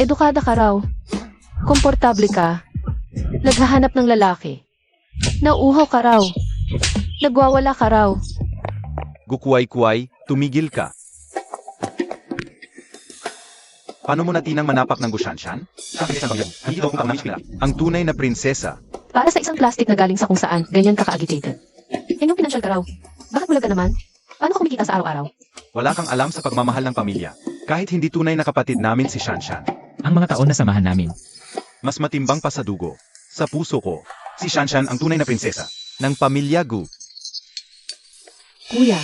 Edukada ka raw. Komportable ka. Naghahanap ng lalaki. Nauuhaw ka raw. Nagwawala ka raw. Gukway-kway, tumigil ka. Paano mo natinang manapak ng Gushanshan? Ang tunay na prinsesa. Para sa isang plastic na galing sa kung saan, ganyan ka ka-agitated. Yan yung pinansyal ka raw. Bakit bulag ka naman? Paano ka kumikita sa araw-araw? Wala kang alam sa pagmamahal ng pamilya. Kahit hindi tunay na kapatid namin si Shanshan. Ang mga taon na samahan namin. Mas matimbang pa sa dugo. Sa puso ko, si Shanshan ang tunay na prinsesa ng pamilya Gu. Kuya,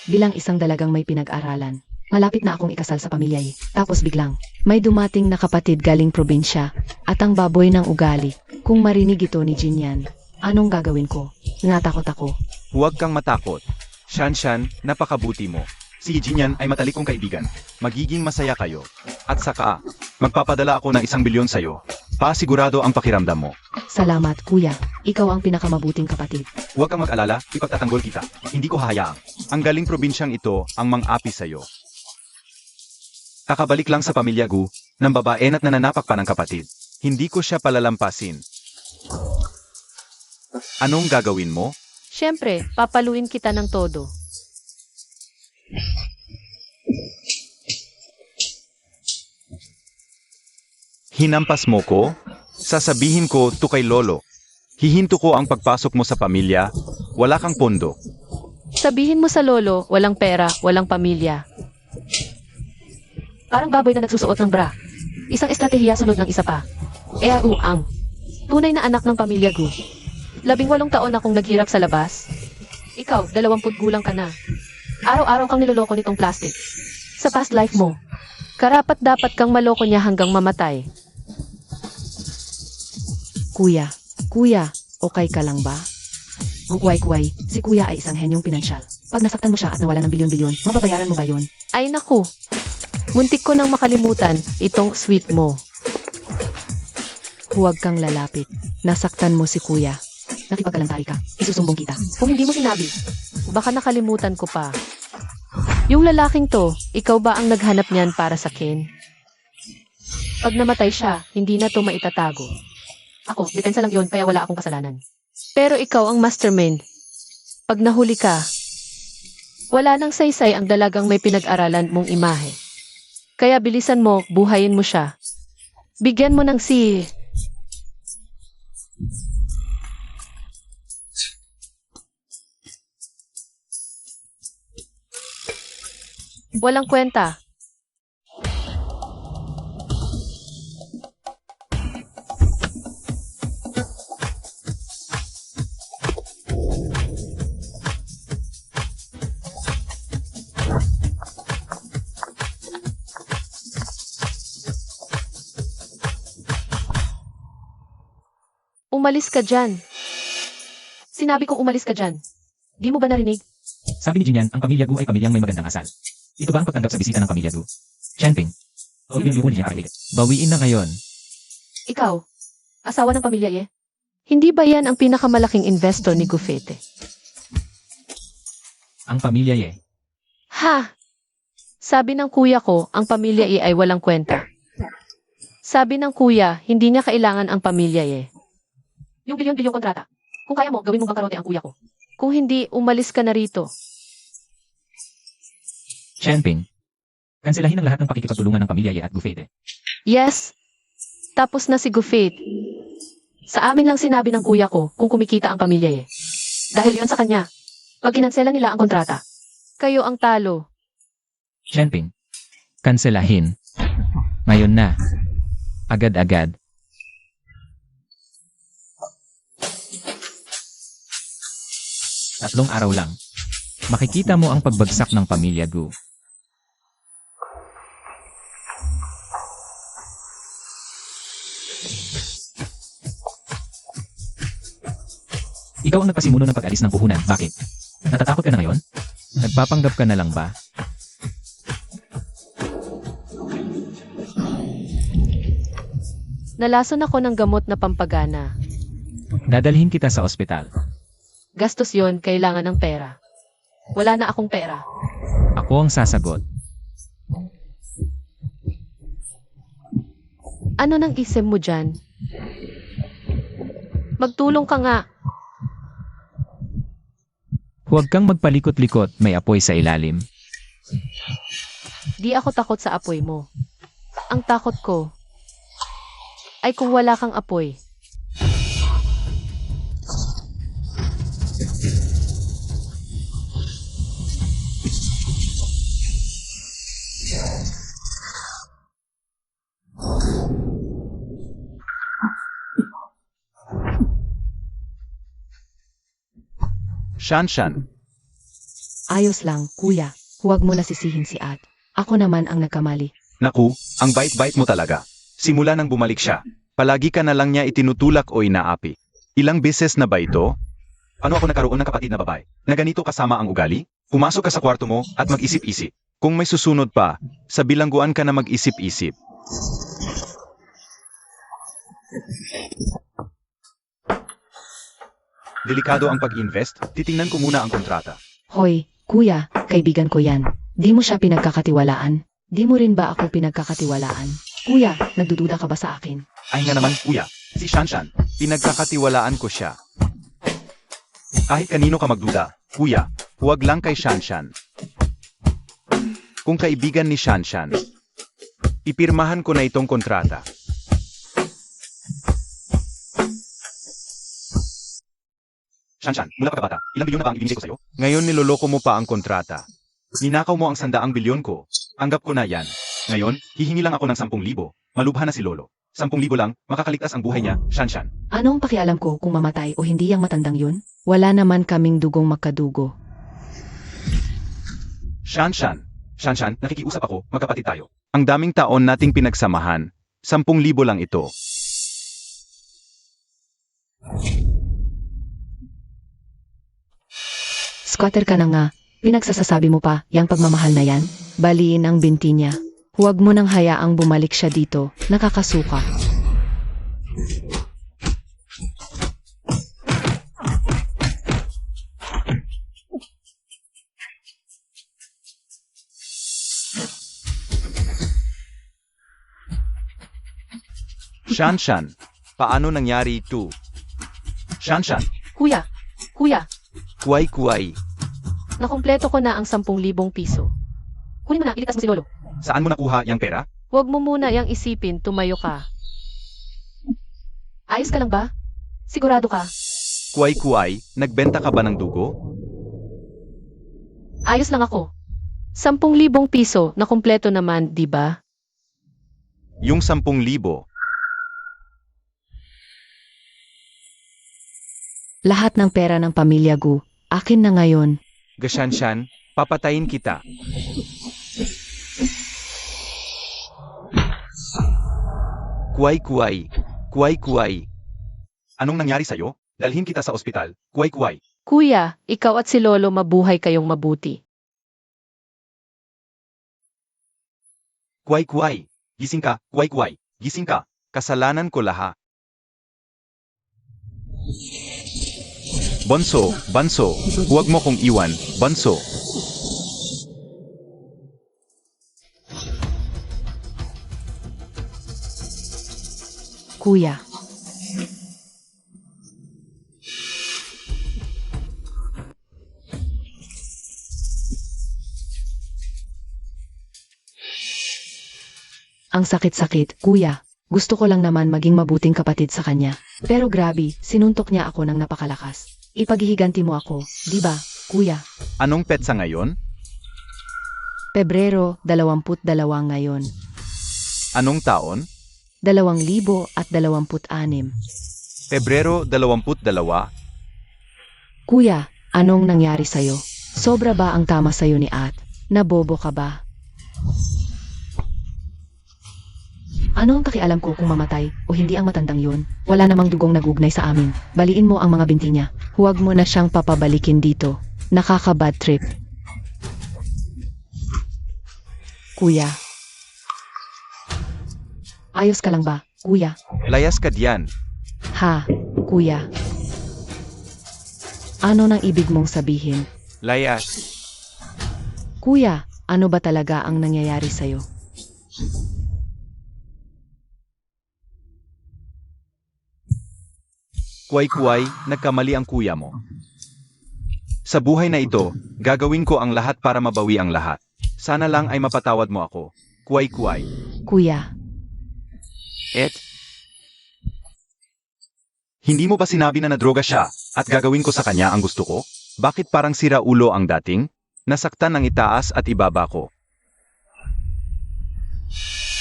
bilang isang dalagang may pinag-aralan, malapit na akong ikasal sa pamilya eh. Tapos biglang, may dumating na kapatid galing probinsya at ang baboy ng ugali. Kung marinig ito ni Jinyan, anong gagawin ko? Natakot ako. Huwag kang matakot. Shanshan, napakabuti mo. Si Jinyan ay matalikong kaibigan. Magiging masaya kayo. At saka, magpapadala ako ng 1 bilyon sa'yo. Pasigurado ang pakiramdam mo. Salamat, kuya. Ikaw ang pinakamabuting kapatid. Huwag kang mag-alala, ipagtatanggol kita. Hindi ko hahayaang. Ang galing probinsyang ito ang mang-api sa'yo. Kakabalik lang sa pamilya Gu, ng babae at nananapak pa ng kapatid. Hindi ko siya palalampasin. Anong gagawin mo? Siyempre, papaluin kita ng todo. Hinampas mo ko? Sasabihin ko to kay Lolo. Hihinto ko ang pagpasok mo sa pamilya. Wala kang pondo. Sabihin mo sa lolo, walang pera, walang pamilya. Parang baboy na nagsusuot ng bra. Isang estratehiya sunod ng isa pa. Ang tunay na anak ng pamilya Gu. 18 taon akong naghirap sa labas. Ikaw, 20 gulang ka na. Araw-araw kang niloloko nitong plastic. Sa past life mo, karapat dapat kang maloko niya hanggang mamatay. Kuya, okay ka lang ba? Gukway-kway, si kuya ay isang henyong pinansyal. Pag nasaktan mo siya at nawala ng bilyon-bilyon, mababayaran mo ba yun? Ay naku, muntik ko nang makalimutan itong sweet mo. Huwag kang lalapit. Nasaktan mo si kuya. Nakipagkalantari ka. Isusumbong kita. Kung hindi mo sinabi, baka nakalimutan ko pa. Yung lalaking to, ikaw ba ang naghanap niyan para sa akin? Pag namatay siya, hindi na to maitatago. Ako, depensa lang yun, kaya wala akong kasalanan. Pero ikaw ang mastermind. Pag nahuli ka, wala nang saysay ang dalagang may pinag-aralan mong imahe. Kaya bilisan mo, buhayin mo siya. Bigyan mo ng walang kwenta. Umalis ka dyan. Sinabi kong umalis ka dyan. Di mo ba narinig? Sabi ni Jinyan, ang pamilya Gu ay pamilyang may magandang asal. Ito ba ang pagtanggap sa bisita ng pamilya Gu? Chanping. Bawiin na ngayon. Ikaw, asawa ng pamilya eh? Hindi ba yan ang pinakamalaking investor ni Gufete? Ang pamilya Ye. Ha! Sabi ng kuya ko, ang pamilya E ay walang kwenta. Sabi ng kuya, hindi niya kailangan ang pamilya E. Yung bilyon-bilyon kontrata. Kung kaya mo, gawin mong bangkarote ang kuya ko. Kung hindi, umalis ka na rito. Chanping. Kanselahin ang lahat ng pakikipagtulungan ng pamilya Ye at Gufete. Yes. Tapos na si Gufete. Sa amin lang sinabi ng kuya ko kung kumikita ang pamilya E. Dahil yon sa kanya. Pag kinansela nila ang kontrata, kayo ang talo. Chanping. Kanselahin. Ngayon na. Agad-agad. Tatlong araw lang. Makikita mo ang pagbagsak ng pamilya Gu. Ikaw ang nagpasimuno ng pag-alis ng puhunan. Bakit? Natatakot ka na ngayon? Nagpapanggap ka na lang ba? Nalason ako ng gamot na pampagana. Dadalhin kita sa ospital. Gastos yon, kailangan ng pera. Wala na akong pera. Ako ang sasagot. Ano nang isip mo dyan? Magtulong ka nga. Huwag kang magpalikot-likot, may apoy sa ilalim. Di ako takot sa apoy mo. Ang takot ko ay kung wala kang apoy. Shanshan, Ayos lang, kuya. Huwag mo nasisihin si At. Ako naman ang nagkamali. naku, ang bait-bait mo talaga. Simula nang bumalik siya, palagi ka na lang niya itinutulak o inaapi. Ilang beses na ba ito? Ano ako nagkaroon ng kapatid na babae na ganito kasama ang ugali? Pumasok ka sa kwarto mo at mag-isip-isip. Kung may susunod pa, sa bilangguan ka na mag-isip-isip. Delikado ang pag-invest, titingnan ko muna ang kontrata. Hoy, kuya, kaibigan ko yan. Di mo siya pinagkakatiwalaan. Di mo rin ba ako pinagkakatiwalaan? Kuya, nagdududa ka ba sa akin? Ay nga naman, kuya, si Shanshan, pinagkakatiwalaan ko siya. Kahit kanino ka magduda, kuya, huwag lang kay Shanshan. Kung kaibigan ni Shanshan, ipirmahan ko na itong kontrata. Shanshan, mula pagkabata, ilang bilyon na ba ang ibinigay ko sa'yo? Ngayon niloloko mo pa ang kontrata. Ninakaw mo ang 100 bilyon ko. Anggap ko na yan. Ngayon, hihingi lang ako ng 10,000. Malubha na si Lolo. 10,000 lang, makakaligtas ang buhay niya, Shanshan. Anong pakialam ko kung mamatay o hindi ang matandang yun? Wala naman kaming dugong makadugo. Shanshan, nakikiusap ako, magkapatid tayo. Ang daming taon nating pinagsamahan, 10,000 lang ito. Squatter ka na nga. Pinagsasasabi mo pa, yang pagmamahal na yan? Baliin ang binti niya. Huwag mo nang hayaang bumalik siya dito. Nakakasuka. Shanshan, paano nangyari ito? Shanshan, Kuya! kuway-kuway. Nakumpleto ko na ang 10,000 piso. Kunin mo na, iligtas mo si Lolo. Saan mo nakuha yung pera? Huwag mo muna yang isipin, tumayo ka. Ayos ka lang ba? Sigurado ka? Kuway-kuway, nagbenta ka ba ng dugo? Ayos lang ako. 10,000 piso na kumpleto naman, di ba? Yung 10,000. Lahat ng pera ng pamilya Gu, akin na ngayon. Gashanshan, papatayin kita. Kuway-kuway. Anong nangyari sa'yo? Dalhin kita sa ospital. Kuway-kuway. Kuya, ikaw at si Lolo mabuhay kayong mabuti. Kuway-kuway. Gising ka, kuway-kuway. Gising ka. Kasalanan ko lahat. Banso, huwag mo kong iwan, Banso. Kuya. Ang sakit-sakit, kuya. Gusto ko lang naman maging mabuting kapatid sa kanya. Pero grabe, sinuntok niya ako ng napakalakas. Ipaghihiganti mo ako, di ba, kuya? Anong petsa ngayon? Pebrero 22 ngayon. Anong taon? 2026. Pebrero 22. Kuya, anong nangyari sa'yo? Sobra ba ang tama sa'yo ni At? Nabobo ka ba? Ano ang pakialam ko kung mamatay o hindi ang matandang yun? Wala namang dugong nagugnay sa amin. Baliin mo ang mga binti niya. Huwag mo na siyang papabalikin dito. Nakaka-bad trip. Kuya. Ayos ka lang ba, kuya? Layas ka diyan. Ha, kuya. Ano nang ibig mong sabihin? Layas. Kuya, ano ba talaga ang nangyayari sa'yo? Kuway-kuway, nagkamali ang kuya mo. Sa buhay na ito, gagawin ko ang lahat para mabawi ang lahat. Sana lang ay mapatawad mo ako. Kuway-kuway. Kuya, Hindi mo ba sinabi na nadroga siya at gagawin ko sa kanya ang gusto ko? Bakit parang sira ulo ang dating? Nasaktan ng itaas at ibaba ko.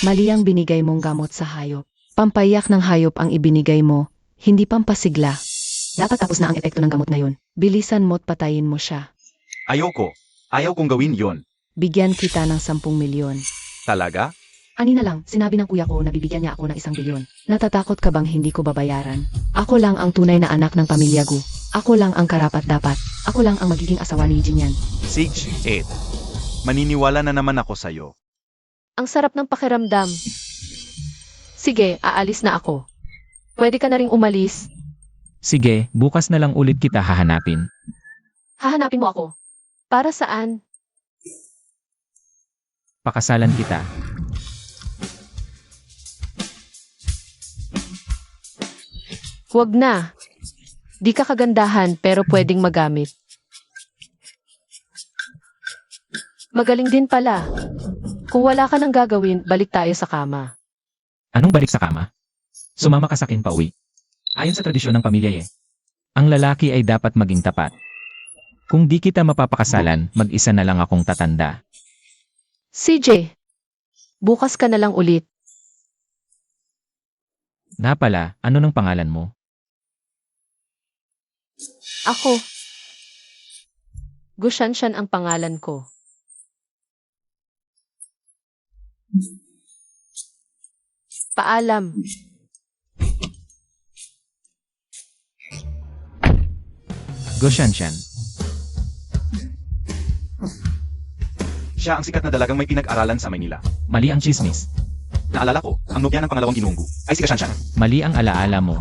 mali ang binigay mong gamot sa hayop. Pampayak ng hayop ang ibinigay mo, hindi pampasigla. Dapat tapos na ang epekto ng gamot na yun. Bilisan mo't patayin mo siya. Ayoko. Ayaw kong gawin yon. Bigyan kita ng 10 milyon. Talaga? Anina lang, sinabi ng kuya ko na bibigyan niya ako ng 1 bilyon. Natatakot ka bang hindi ko babayaran? Ako lang ang tunay na anak ng pamilya Gu. Ako lang ang karapat-dapat. Ako lang ang magiging asawa ni Jinyan. Sige, Ed. Maniniwala na naman ako sa'yo. Ang sarap ng pakiramdam. Sige, aalis na ako. Pwede ka na ring umalis. Sige, bukas na lang ulit kita hahanapin. Hahanapin mo ako. Para saan? Pakasalan kita. Huwag na. Di ka kagandahan pero pwedeng magamit. Magaling din pala. Kung wala ka nang gagawin, balik tayo sa kama. Anong balik sa kama? Sumama ka sa akin pauwi. Ayon sa tradisyon ng pamilya ang lalaki ay dapat maging tapat. Kung di kita mapapakasalan, mag-isa na lang akong tatanda. CJ, bukas ka na lang ulit. Na pala, ano ng pangalan mo? Ako. Gushanshan ang pangalan ko. Paalam. Goshanshan. Siya ang sikat na dalagang may pinag-aralan sa Maynila. Mali ang chismis. Naalala ko, ang nobya ng pangalawang ginunggu ay si Kashanshan. Mali ang alaala mo.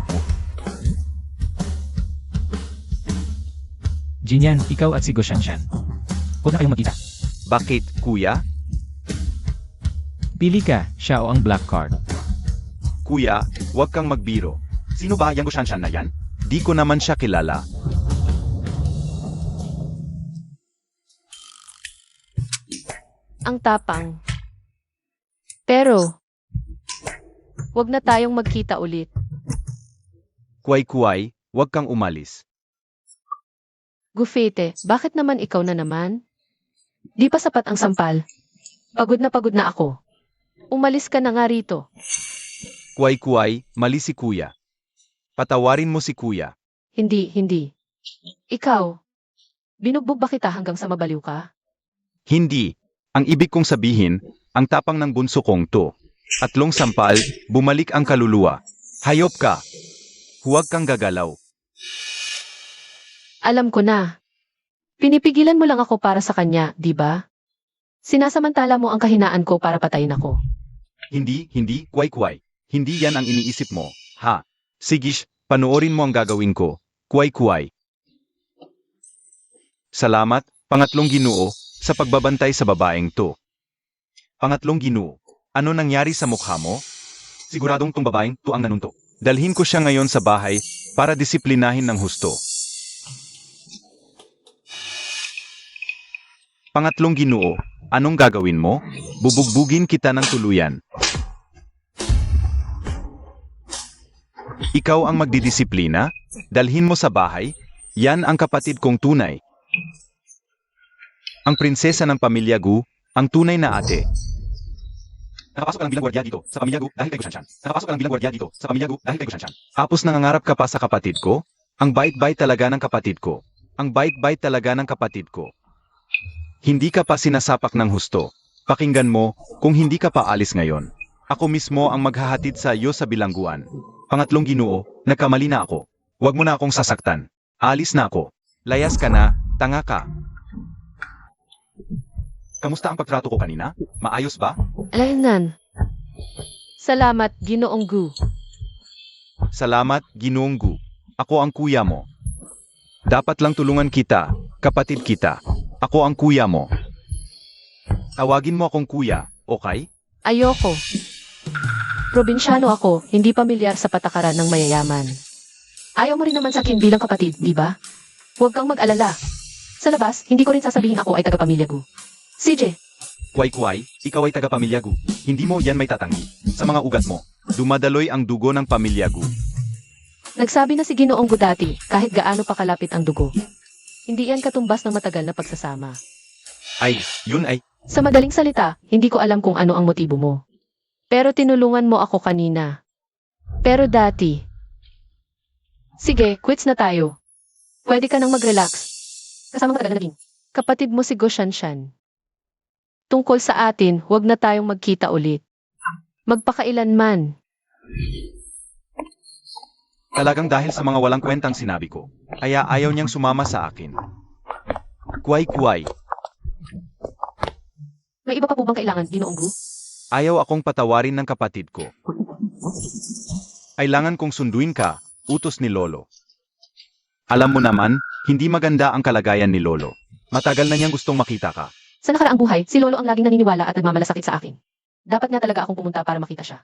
Jinyan, ikaw at si Goshanshan. Huwag na kayong magkita. Bakit, kuya? Pili ka, siya o ang black card. Kuya, huwag kang magbiro. Sino ba yung Gushanshan na yan? Di ko naman siya kilala. Ang tapang. Pero, wag na tayong magkita ulit. Kuway-kuway, huwag kang umalis. Gufete, bakit naman ikaw na naman? Di pa sapat ang sampal. Pagod na ako. Umalis ka na nga rito. Kuway-kuway, mali si kuya. Patawarin mo si kuya. Hindi. Ikaw, binugbog ba kita hanggang sa mabaliw ka? Hindi. Ang ibig kong sabihin, ang tapang ng bunso kong to. Atlong sampal, bumalik ang kaluluwa. Hayop ka. Huwag kang gagalaw. Alam ko na. Pinipigilan mo lang ako para sa kanya, di ba? Sinasamantala mo ang kahinaan ko para patayin ako. Hindi, kuway-kuway. Hindi yan ang iniisip mo, ha? Sigish, panoorin mo ang gagawin ko. Kuway-kuway. Salamat, pangatlong Ginoo, sa pagbabantay sa babaeng to. Pangatlong Ginoo, ano nangyari sa mukha mo? Siguradong tong babaeng to ang nanuntok. Dalhin ko siya ngayon sa bahay para disiplinahin ng husto. Pangatlong Ginoo, anong gagawin mo? Bubugbugin kita ng tuluyan. Ikaw ang magdidisiplina? Dalhin mo sa bahay? Yan ang kapatid kong tunay. Ang prinsesa ng pamilya Gu, ang tunay na ate. Nakapasok ka lang bilang gwardiya dito sa pamilya Gu dahil kay Gushanshan. Nakapasok ka lang bilang gwardiya dito sa pamilya Gu dahil kay Gushanshan. Tapos nangangarap ka pa sa kapatid ko? Ang bait-bait talaga ng kapatid ko. Ang bait-bait talaga ng kapatid ko. Hindi ka pa sinasapak ng husto. Pakinggan mo, kung hindi ka pa alis ngayon. Ako mismo ang maghahatid sa iyo sa bilangguan. Pangatlong Ginoo, nagkamali na ako. Huwag mo na akong sasaktan. Alis na ako. Layas ka na, tanga ka. Kamusta ang pagtrato ko kanina? Maayos ba? Alaynan. Salamat, Ginoong Gu. Salamat, Ginoong Gu. Ako ang kuya mo. Dapat lang tulungan kita, kapatid kita. Ako ang kuya mo. Tawagin mo akong kuya, okay? Ayoko. Probinsyano ako, hindi pamilyar sa patakaran ng mayayaman. Ayaw mo rin naman sa akin bilang kapatid, di ba? Huwag kang mag-alala. Sa labas, hindi ko rin sasabihin ako ay taga-pamilya Gu. CJ, Kuway-kuway, ikaw ay taga-pamilya Gu. Hindi mo yan may tatanggi. Sa mga ugat mo, dumadaloy ang dugo ng pamilya Gu. nagsabi na si Ginoong Gu dati, kahit gaano pa kalapit ang dugo. Hindi yan katumbas ng matagal na pagsasama. Ay, yun ay, Sa madaling salita, hindi ko alam kung ano ang motibo mo. Pero tinulungan mo ako kanina. Pero dati. Sige, quits na tayo. Pwede ka nang mag-relax. Kasama matagal na naging kapatid mo si Go Shanshan. Tungkol sa atin, huwag na tayong magkita ulit. Magpakailanman. talagang dahil sa mga walang kwentang sinabi ko. Kaya ayaw niyang sumama sa akin. Kuway-kuway, May iba pa po bang kailangan, Ginoong Gu? ayaw akong patawarin ng kapatid ko. Kailangan kong sunduin ka, utos ni Lolo. Alam mo naman, hindi maganda ang kalagayan ni Lolo. Matagal na niyang gustong makita ka. Sa nakaraang buhay, si Lolo ang laging naniniwala at nagmamalasakit sa akin. Dapat nga talaga akong pumunta para makita siya.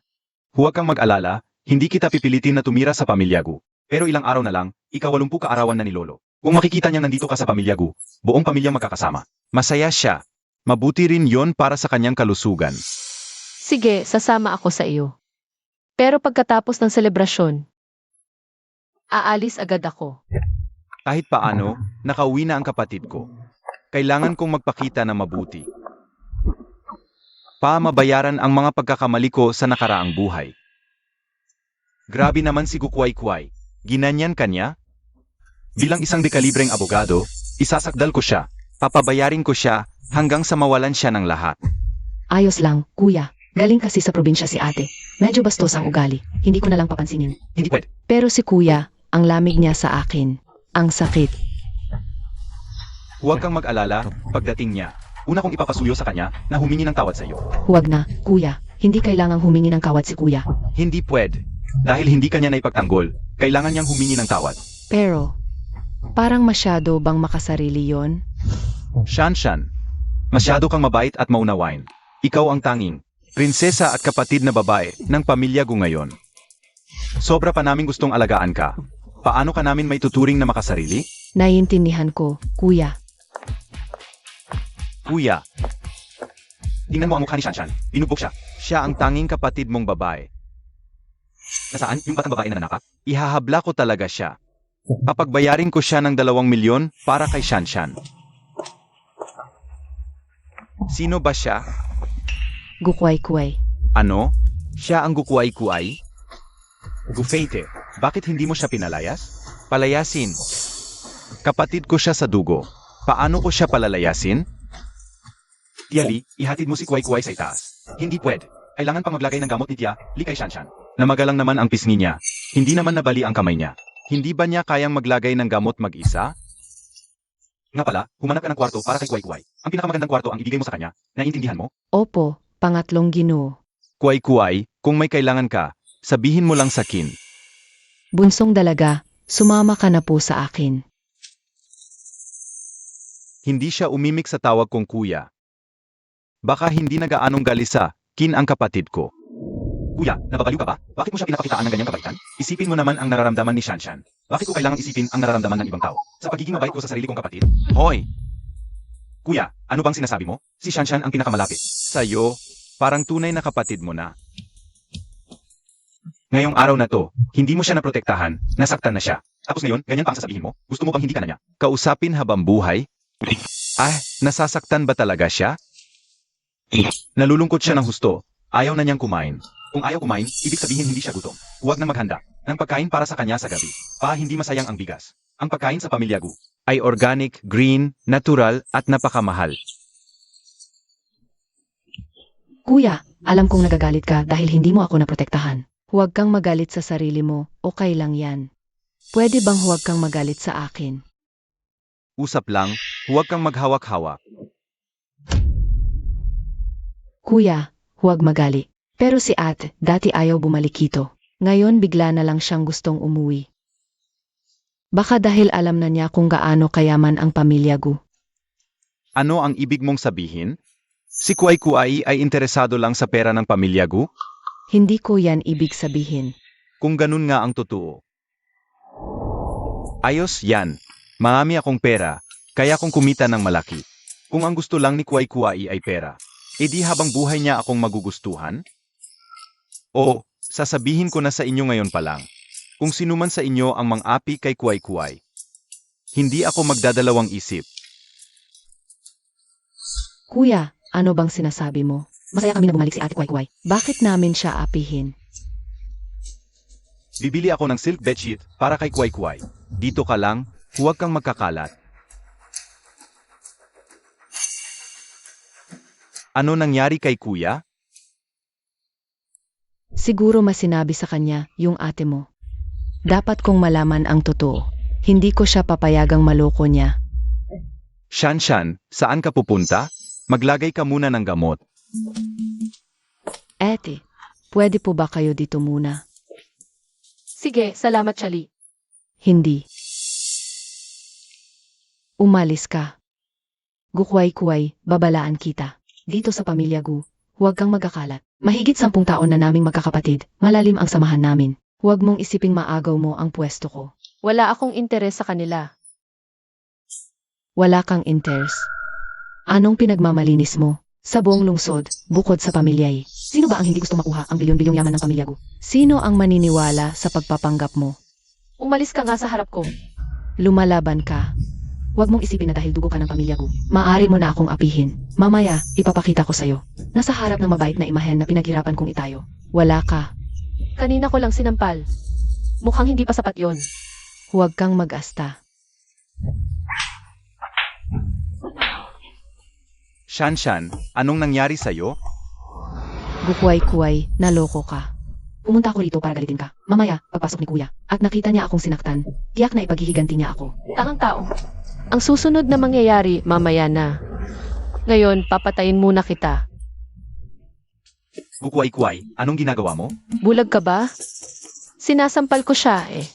Huwag kang mag-alala, hindi kita pipilitin na tumira sa pamilya Gu. Pero ilang araw na lang, 80 kaarawan na ni Lolo. Kung makikita niyang nandito ka sa pamilya Gu, buong pamilya magkakasama. Masaya siya. Mabuti rin yon para sa kanyang kalusugan. Sige, sasama ako sa iyo. Pero pagkatapos ng selebrasyon, aalis agad ako. Kahit paano, nakauwi na ang kapatid ko. Kailangan kong magpakita na mabuti. Mabayaran ang mga pagkakamali ko sa nakaraang buhay. Grabe naman si Gukway-Kway. Ginanyan kanya? Bilang isang dekalibreng abogado, isasakdal ko siya. Papabayarin ko siya hanggang sa mawalan siya ng lahat. Ayos lang, kuya. Galing kasi sa probinsya si ate. Medyo bastos ang ugali. Hindi ko na lang papansinin. Hindi pwede. Pero si kuya, ang lamig niya sa akin. Ang sakit. Huwag kang mag-alala pagdating niya. Una kong ipapasuyo sa kanya na humingi ng tawad sa iyo. Huwag na, kuya. Hindi kailangang humingi ng kawad si kuya. Hindi pwede. Dahil hindi kanya naipagtanggol, kailangan niyang humingi ng tawad. Pero, parang masyado bang makasarili yon? Shanshan, masyado kang mabait at maunawain. Ikaw ang tanging prinsesa at kapatid na babae ng pamilya Gu ngayon. Sobra pa namin gustong alagaan ka. Paano ka namin may tuturing na makasarili? Naiintindihan ko, kuya. Kuya, tingnan mo ang mukha ni Shanshan. Binugbog siya. Siya ang tanging kapatid mong babae. Nasaan yung batang babae na nanakap? Ihahabla ko talaga siya. Papagbayarin ko siya ng 2 milyon para kay Shanshan. Sino ba siya? Gukway-kuway. Ano? Siya ang Gukway-kuway? Gufeite, bakit hindi mo siya pinalayas? Palayasin. Kapatid ko siya sa dugo. Paano ko siya palalayasin? Tiali, ihatid mo si Kuway-Kuway sa itaas. Hindi pwede. Kailangan pang maglagay ng gamot ni Tia, Li kay Shanshan. Namagalang naman ang pisngi niya. Hindi naman nabali ang kamay niya. Hindi ba niya kayang maglagay ng gamot mag-isa? Nga pala, humanap ka ng kwarto para kay Kuway-Kuway. Ang pinakamagandang kwarto ang ibigay mo sa kanya. Naiintindihan mo? Opo, pangatlong Ginoo. Kuway-Kuway, kung may kailangan ka, sabihin mo lang sa kin. Bunsong dalaga, sumama ka na po sa akin. Hindi siya umimik sa tawag kong kuya. Baka hindi nagaanong galisa, kin ang kapatid ko. Kuya, nababaliw ka ba? Bakit mo siya pinapakitaan ng ganyang kabaitan? Isipin mo naman ang nararamdaman ni Shanshan. Bakit ko kailangang isipin ang nararamdaman ng ibang tao? Sa pagiging mabait ko sa sarili kong kapatid? Hoy! Kuya, ano bang sinasabi mo? Si Shanshan ang pinakamalapit. Sa'yo, parang tunay na kapatid mo na. Ngayong araw na to, hindi mo siya naprotektahan, nasaktan na siya. Tapos ngayon, ganyan pa ang sasabihin mo? Gusto mo bang hindi ka na niya? Kausapin habang buhay? Nasasaktan ba talaga siya? Nalulungkot siya ng husto. Ayaw na niyang kumain. Kung ayaw kumain, ibig sabihin hindi siya gutom. Huwag na maghanda ng pagkain para sa kanya sa gabi. Hindi masayang ang bigas. Ang pagkain sa pamilya Gu ay organic, green, natural at napakamahal. Kuya, alam kong nagagalit ka dahil hindi mo ako naprotektahan. Huwag kang magalit sa sarili mo, okay lang yan. Pwede bang huwag kang magalit sa akin? Usap lang, huwag kang maghawak-hawak. Kuya, huwag magali. Pero si ate, dati ayaw bumalik dito. Ngayon bigla na lang siyang gustong umuwi. Baka dahil alam na niya kung gaano kayaman ang pamilya Gu. Ano ang ibig mong sabihin? Si Kuway-Kuway ay interesado lang sa pera ng pamilya Gu? Hindi ko yan ibig sabihin. Kung ganun nga ang totoo. Ayos yan. Marami akong pera, kaya akong kumita ng malaki. Kung ang gusto lang ni Kuwai Kuwai ay pera, edi habang buhay niya akong magugustuhan? Oo, sasabihin ko na sa inyo ngayon pa lang. Kung sino man sa inyo ang mang-api kay Kuwai Kuwai, hindi ako magdadalawang isip. Kuya, ano bang sinasabi mo? Masaya kami na bumalik si Ate Kuwai Kuwai. Bakit namin siya apihin? Bibili ako ng silk bedsheet para kay Kuwai Kuwai. Dito ka lang, huwag kang magkakalat. Ano nangyari kay kuya? Siguro masinabi sa kanya yung ate mo. Dapat kong malaman ang totoo. Hindi ko siya papayagang maloko niya. Shanshan, saan ka pupunta? Maglagay ka muna ng gamot. Ate, pwede po ba kayo dito muna? Sige, salamat, Chali. Hindi. Umalis ka. Gukway-kuway, babalaan kita. Dito sa pamilya Gu, huwag kang magkakalat. Mahigit 10 taon na naming magkakapatid, malalim ang samahan namin. Huwag mong isiping maagaw mo ang pwesto ko. Wala akong interes sa kanila. Wala kang interes. Anong pinagmamalinis mo? Sa buong lungsod, bukod sa pamilya. Sino ba ang hindi gusto makuha ang bilyon-bilyong yaman ng pamilya Gu? Sino ang maniniwala sa pagpapanggap mo? Umalis ka nga sa harap ko. Lumalaban ka. Huwag mong isipin na dahil dugo ka ng pamilya Gu, maaari mo na akong apihin. Mamaya, ipapakita ko sa'yo. Nasa harap ng mabait na imahen na pinaghirapan kong itayo. Wala ka. Kanina ko lang sinampal. Mukhang hindi pa sapat yon. Huwag kang mag-asta. Shanshan, anong nangyari sa'yo? Gukway-kuway, naloko ka. Pumunta ako rito para galitin ka. Mamaya, pagpasok ni kuya, at nakita niya akong sinaktan, tiyak na ipaghihiganti niya ako. Tangang tao. Ang susunod na mangyayari, mamaya na. Ngayon, papatayin muna kita. Gukway-kuway, anong ginagawa mo? Bulag ka ba? Sinasampal ko siya eh.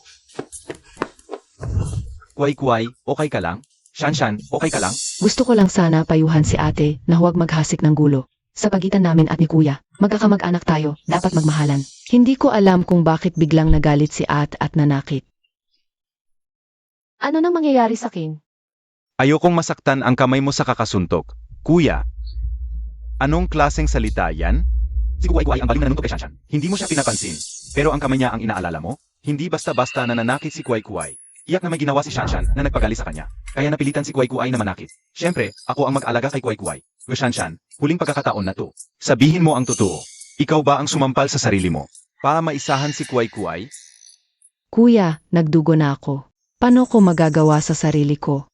Kuway-kuway, okay ka lang? Shanshan, okay ka lang? Gusto ko lang sana payuhan si ate na huwag maghasik ng gulo. Sa pagitan namin at ni kuya, magkakamag-anak tayo, dapat magmahalan. Hindi ko alam kung bakit biglang nagalit si at nanakit. Ano nang mangyayari sa akin? Ayokong masaktan ang kamay mo sa kakasuntok. Kuya, anong klaseng salita yan? Si Kuwai-Kuwai ang baling na nanuntok kay Shanshan. Hindi mo siya pinapansin. Pero ang kamay niya ang inaalala mo? Hindi basta-basta na nanakit si Kuwai-Kuwai. Iyak na may ginawa si Shanshan na nagpagali sa kanya. Kaya napilitan si Kuwai-Kuwai na manakit. Siyempre, ako ang mag-alaga kay Kuwai-Kuwai. Shanshan, huling pagkakataon na to. Sabihin mo ang totoo. Ikaw ba ang sumampal sa sarili mo? Para maisahan si Kuwai-Kuwai? Kuya, nagdugo na ako. Paano ko magagawa sa sarili ko?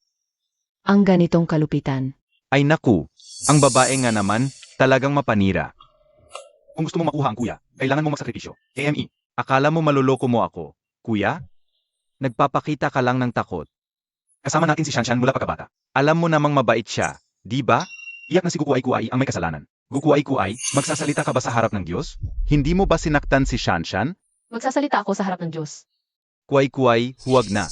Ang ganitong kalupitan. Ay naku, ang babae nga naman, talagang mapanira. Kung gusto mo makuha ang kuya, kailangan mo magsakripisyo. AME, akala mo maluloko mo ako. Kuya? Nagpapakita ka lang ng takot. Kasama natin si Shanshan mula pagkabata. Alam mo namang mabait siya, di ba? Iyak na si Gukwai-Kuwai ang may kasalanan. Gukwai-Kuwai, magsasalita ka ba sa harap ng Diyos? Hindi mo ba sinaktan si Shanshan? Magsasalita ako sa harap ng Diyos. Kuwai-Kuwai, huwag na.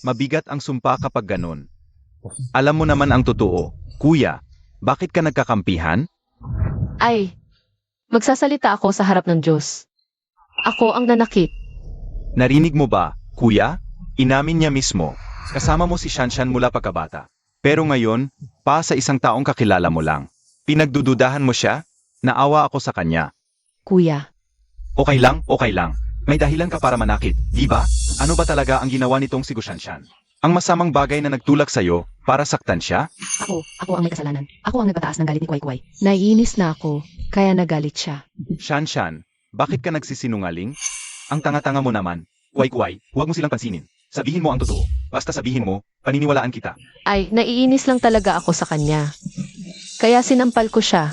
Mabigat ang sumpa kapag ganon. Alam mo naman ang totoo. Kuya, bakit ka nagkakampihan? Ay, magsasalita ako sa harap ng Diyos. Ako ang nanakit. Narinig mo ba, kuya? Inamin niya mismo. Kasama mo si Shanshan mula pagkabata. Pero ngayon, pa sa isang taong kakilala mo lang. Pinagdududahan mo siya? Naawa ako sa kanya. Kuya, Okay lang, okay lang. May dahilan ka para manakit, di ba? Ano ba talaga ang ginawa nitong si Shanshan? Ang masamang bagay na nagtulak sa'yo para saktan siya? ako ang may kasalanan. Ako ang nagpataas ng galit ni Kuwai-Kuwai. Naiinis na ako, kaya nagalit siya. Shanshan, bakit ka nagsisinungaling? Ang tanga-tanga mo naman. Kuwai-Kuwai, huwag mo silang pansinin. Sabihin mo ang totoo. Basta sabihin mo, paniniwalaan kita. Ay, naiinis lang talaga ako sa kanya. Kaya sinampal ko siya.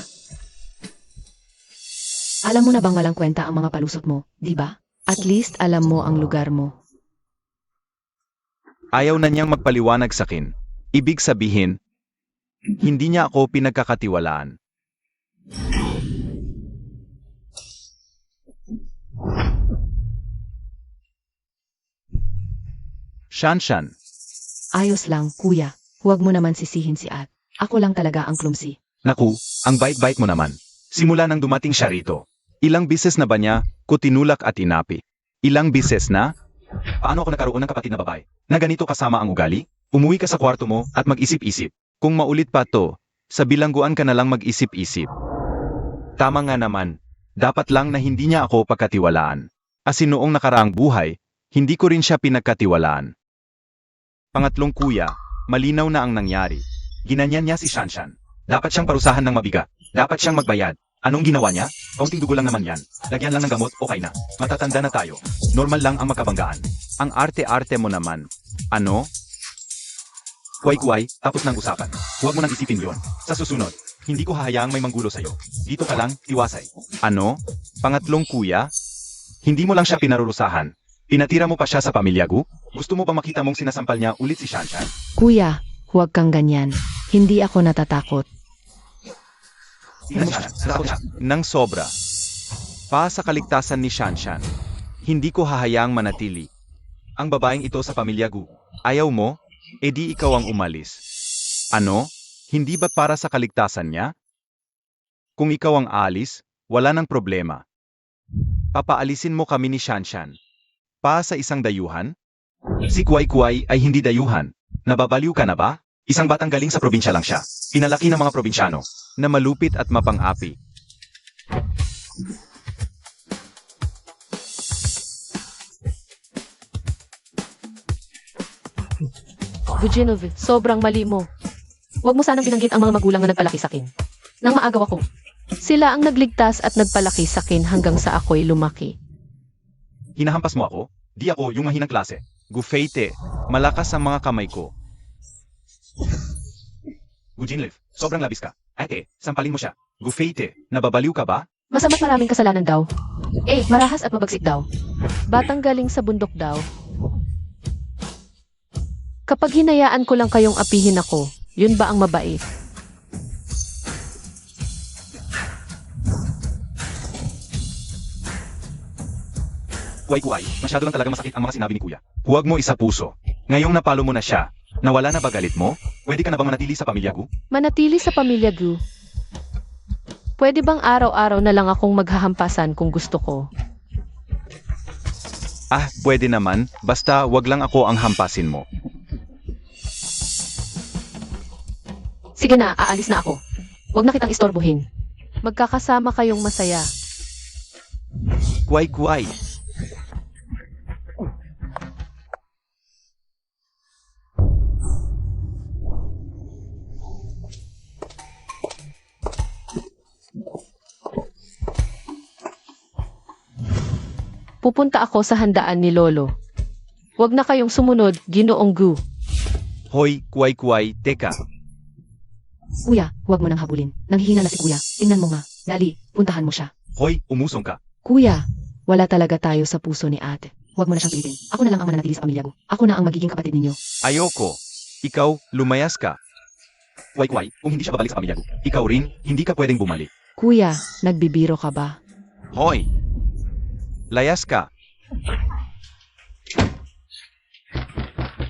Alam mo na bang walang kwenta ang mga palusot mo, di ba? At least alam mo ang lugar mo. Ayaw na niyang magpaliwanag sa akin. Ibig sabihin, hindi niya ako pinagkakatiwalaan. Shanshan, Ayos lang, kuya. Huwag mo naman sisihin si At. Ako lang talaga ang clumsy. naku, ang bait-bait mo naman. Simula nang dumating siya rito. Ilang bises na ba niya ko tinulak at inapi? Ilang bises na? Paano ako nagkaroon ng kapatid na babae? Na ganito kasama ang ugali? Umuwi ka sa kwarto mo at mag-isip-isip. Kung maulit pa to, sa bilangguan ka na lang mag-isip-isip. Tama nga naman. Dapat lang na hindi niya ako pagkatiwalaan. Asin noong nakaraang buhay, hindi ko rin siya pinagkatiwalaan. Pangatlong kuya, malinaw na ang nangyari. Ginanyan niya si Shanshan. Dapat siyang parusahan ng mabigat. Dapat siyang magbayad. Anong ginawa niya? Kaunting dugo lang naman yan. Lagyan lang ng gamot, okay na. Matatanda na tayo. Normal lang ang magkabanggaan. Ang arte-arte mo naman. Ano? Kuway-kuway, tapos ng usapan. Huwag mo nang isipin yon. Sa susunod, hindi ko hahayaang may manggulo sa'yo. Dito ka lang, tiwasay. Ano? Pangatlong kuya? Hindi mo lang siya pinarurusahan. Pinatira mo pa siya sa pamilya Gu? Gusto mo ba makita mong sinasampal niya ulit si Shanshan? Kuya, huwag kang ganyan. Hindi ako natatakot. Nang sobra. Pa sa kaligtasan ni Shanshan. Hindi ko hahayaang manatili. Ang babaeng ito sa pamilya Gu. Ayaw mo? E di ikaw ang umalis. Ano? Hindi ba para sa kaligtasan niya? Kung ikaw ang aalis, wala nang problema. Papaalisin mo kami ni Shanshan. Pa sa isang dayuhan? Si Kuway-Kuway ay hindi dayuhan. Nababaliw ka na ba? Isang batang galing sa probinsya lang siya. Pinalaki ng mga probinsyano na malupit at mapang-api. Bujinov, sobrang mali mo. Huwag mo sanang binanggit ang mga magulang na nagpalaki sa akin. Nang maagaw ako. Sila ang nagligtas at nagpalaki sa akin hanggang sa ako'y lumaki. Hinahampas mo ako? Di ako yung mahinang klase. Gufeite, malakas ang mga kamay ko. Gujinlev, sobrang labis ka. Ate, sampalin mo siya. Gufeite, nababaliw ka ba? Masama't maraming kasalanan daw. Marahas at mabagsik daw. Batang galing sa bundok daw. Kapag hinayaan ko lang kayong apihin ako, yun ba ang mabait? Kuway-kuway, masyado lang talaga masakit ang mga sinabi ni Kuya. Huwag mo isa puso. Ngayong napalo mo na siya, nawala na ba galit mo? Pwede ka na bang manatili sa pamilya Gu? Manatili sa pamilya Gu. Pwede bang araw-araw na lang akong maghahampasan kung gusto ko? Ah, pwede naman, basta wag lang ako ang hampasin mo. Sige na, aalis na ako. Huwag na kitang istorbohin. Magkakasama kayong masaya. Kuway-kuway. Pupunta ako sa handaan ni Lolo. Huwag na kayong sumunod, Ginoong Gu. Hoy, kuway-kuway, teka. Kuya, huwag mo nang habulin. Nanghihina na si Kuya. Tingnan mo nga. Dali, puntahan mo siya. Hoy, umusong ka. Kuya, wala talaga tayo sa puso ni ate. Huwag mo na siyang pilitin. Ako na lang ang mananatili sa pamilya ko. Ako na ang magiging kapatid ninyo. Ayoko. Ikaw, lumayas ka. Kuway-kuway, kung hindi siya babalik sa pamilya Gu, ikaw rin, hindi ka pwedeng bumalik. Kuya, nagbibiro ka ba? Hoy! Layas ka.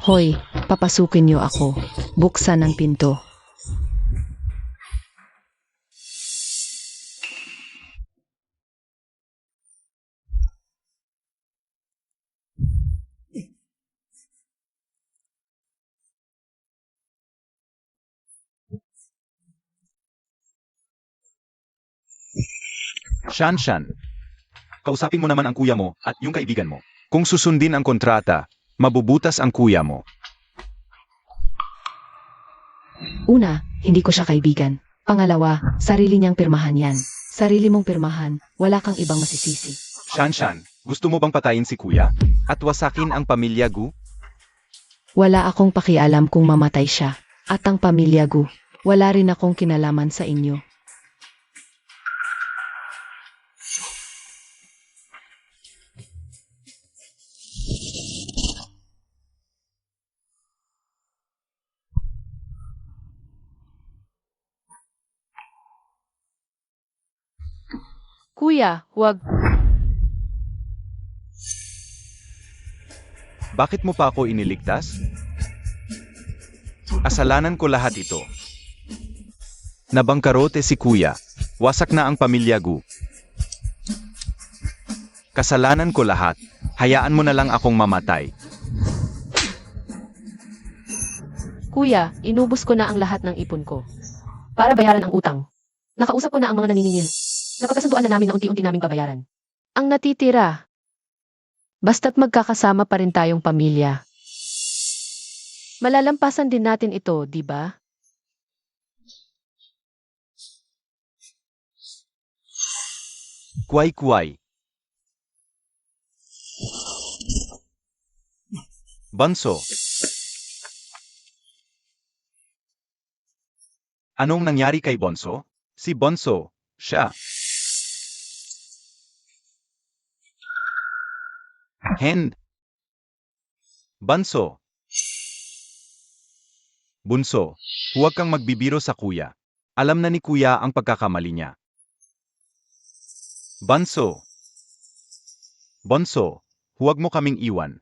Hoy, papasukin niyo ako. Buksan ang pinto. Shanshan. Kausapin mo naman ang kuya mo at yung kaibigan mo. Kung susundin ang kontrata, mabubutas ang kuya mo. Una, hindi ko siya kaibigan. Pangalawa, sarili niyang pirmahan yan. Sarili mong pirmahan, wala kang ibang masisisi. Shanshan, gusto mo bang patayin si kuya? At wasakin ang pamilya Gu? Wala akong pakialam kung mamatay siya. At ang pamilya Gu, wala rin akong kinalaman sa inyo. Kuya, wag. Bakit mo pa ako iniligtas? Asalanan ko lahat ito. Nabangkarote si kuya. Wasak na ang pamilya Gu. Kasalanan ko lahat. Hayaan mo na lang akong mamatay. Kuya, inubos ko na ang lahat ng ipon ko. Para bayaran ang utang. Nakausap ko na ang mga naniningil. Napagkasunduan na namin na unti-unti naming babayaran. Ang natitira. Basta't magkakasama pa rin tayong pamilya. Malalampasan din natin ito, di ba? Kuway-kuway. Bonso. Anong nangyari kay Bonso? Si Bonso, siya. Hen. Banso. Bunso, huwag kang magbibiro sa kuya. Alam na ni kuya ang pagkakamali niya. Banso. Bonso, huwag mo kaming iwan.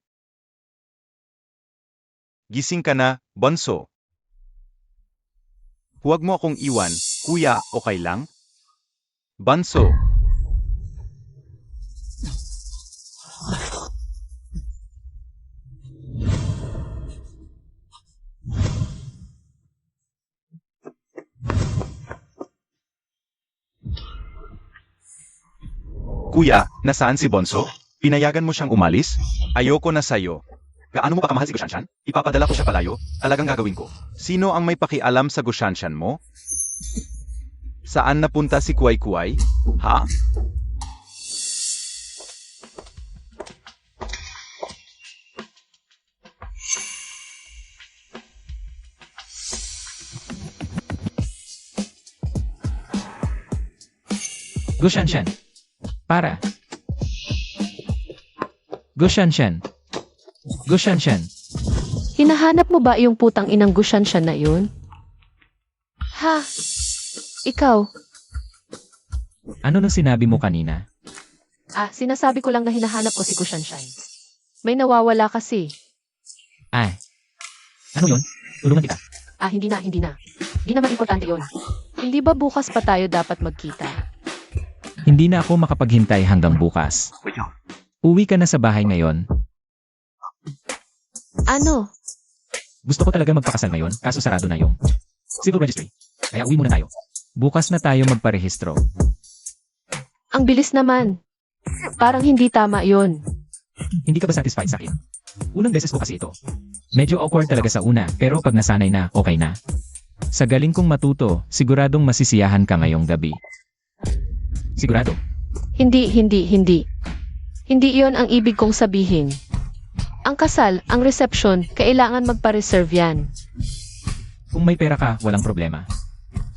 Gising ka na, Bonso. Huwag mo akong iwan, kuya, okay lang? Banso. Kuya, nasaan si Bonso? Pinayagan mo siyang umalis? Ayoko na sayo. Gaano mo pa kamahal si Gushanshan? Ipapadala ko siya palayo? Talagang gagawin ko. Sino ang may pakialam sa Gushanshan mo? Saan napunta si Kuway-Kuway? Ha? Gushanshan. Para. Gushanshan. Gushanshan. Hinahanap mo ba yung putang inang Gushanshan na yun? Ha? Ikaw? Ano nang sinabi mo kanina? Sinasabi ko lang na hinahanap ko si Gushanshan. May nawawala kasi. Ay. Ano yun? Tulungan kita. Hindi na. Hindi naman importante yun. Hindi ba bukas pa tayo dapat magkita? Hindi na ako makapaghintay hanggang bukas. Uwi ka na sa bahay ngayon. Ano? Gusto ko talaga magpakasal ngayon, kaso sarado na yung civil registry. Kaya uwi muna tayo. Bukas na tayo magparehistro. Ang bilis naman. Parang hindi tama yon. Hindi ka ba satisfied sa akin? Unang beses ko kasi ito. Medyo awkward talaga sa una, pero pag nasanay na, okay na. Sa galing kong matuto, siguradong masisiyahan ka ngayong gabi. Sigurado. Hindi. Hindi iyon ang ibig kong sabihin. Ang kasal, ang reception, kailangan magpa-reserve yan. Kung may pera ka, walang problema.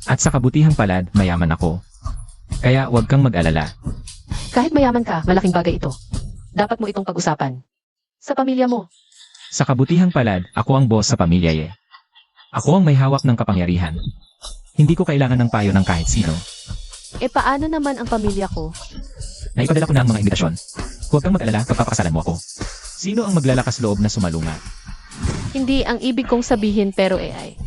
At sa kabutihang palad, mayaman ako. Kaya huwag kang mag-alala. Kahit mayaman ka, malaking bagay ito. Dapat mo itong pag-usapan. Sa pamilya mo. Sa kabutihang palad, ako ang boss sa pamilya eh. Ako ang may hawak ng kapangyarihan. Hindi ko kailangan ng payo ng kahit sino. Paano naman ang pamilya ko? Naipadala ko na ang mga imbitasyon. Huwag kang mag-alala kapag pakasalan mo ako. Sino ang maglalakas loob na sumalungat? Hindi ang ibig kong sabihin pero AI.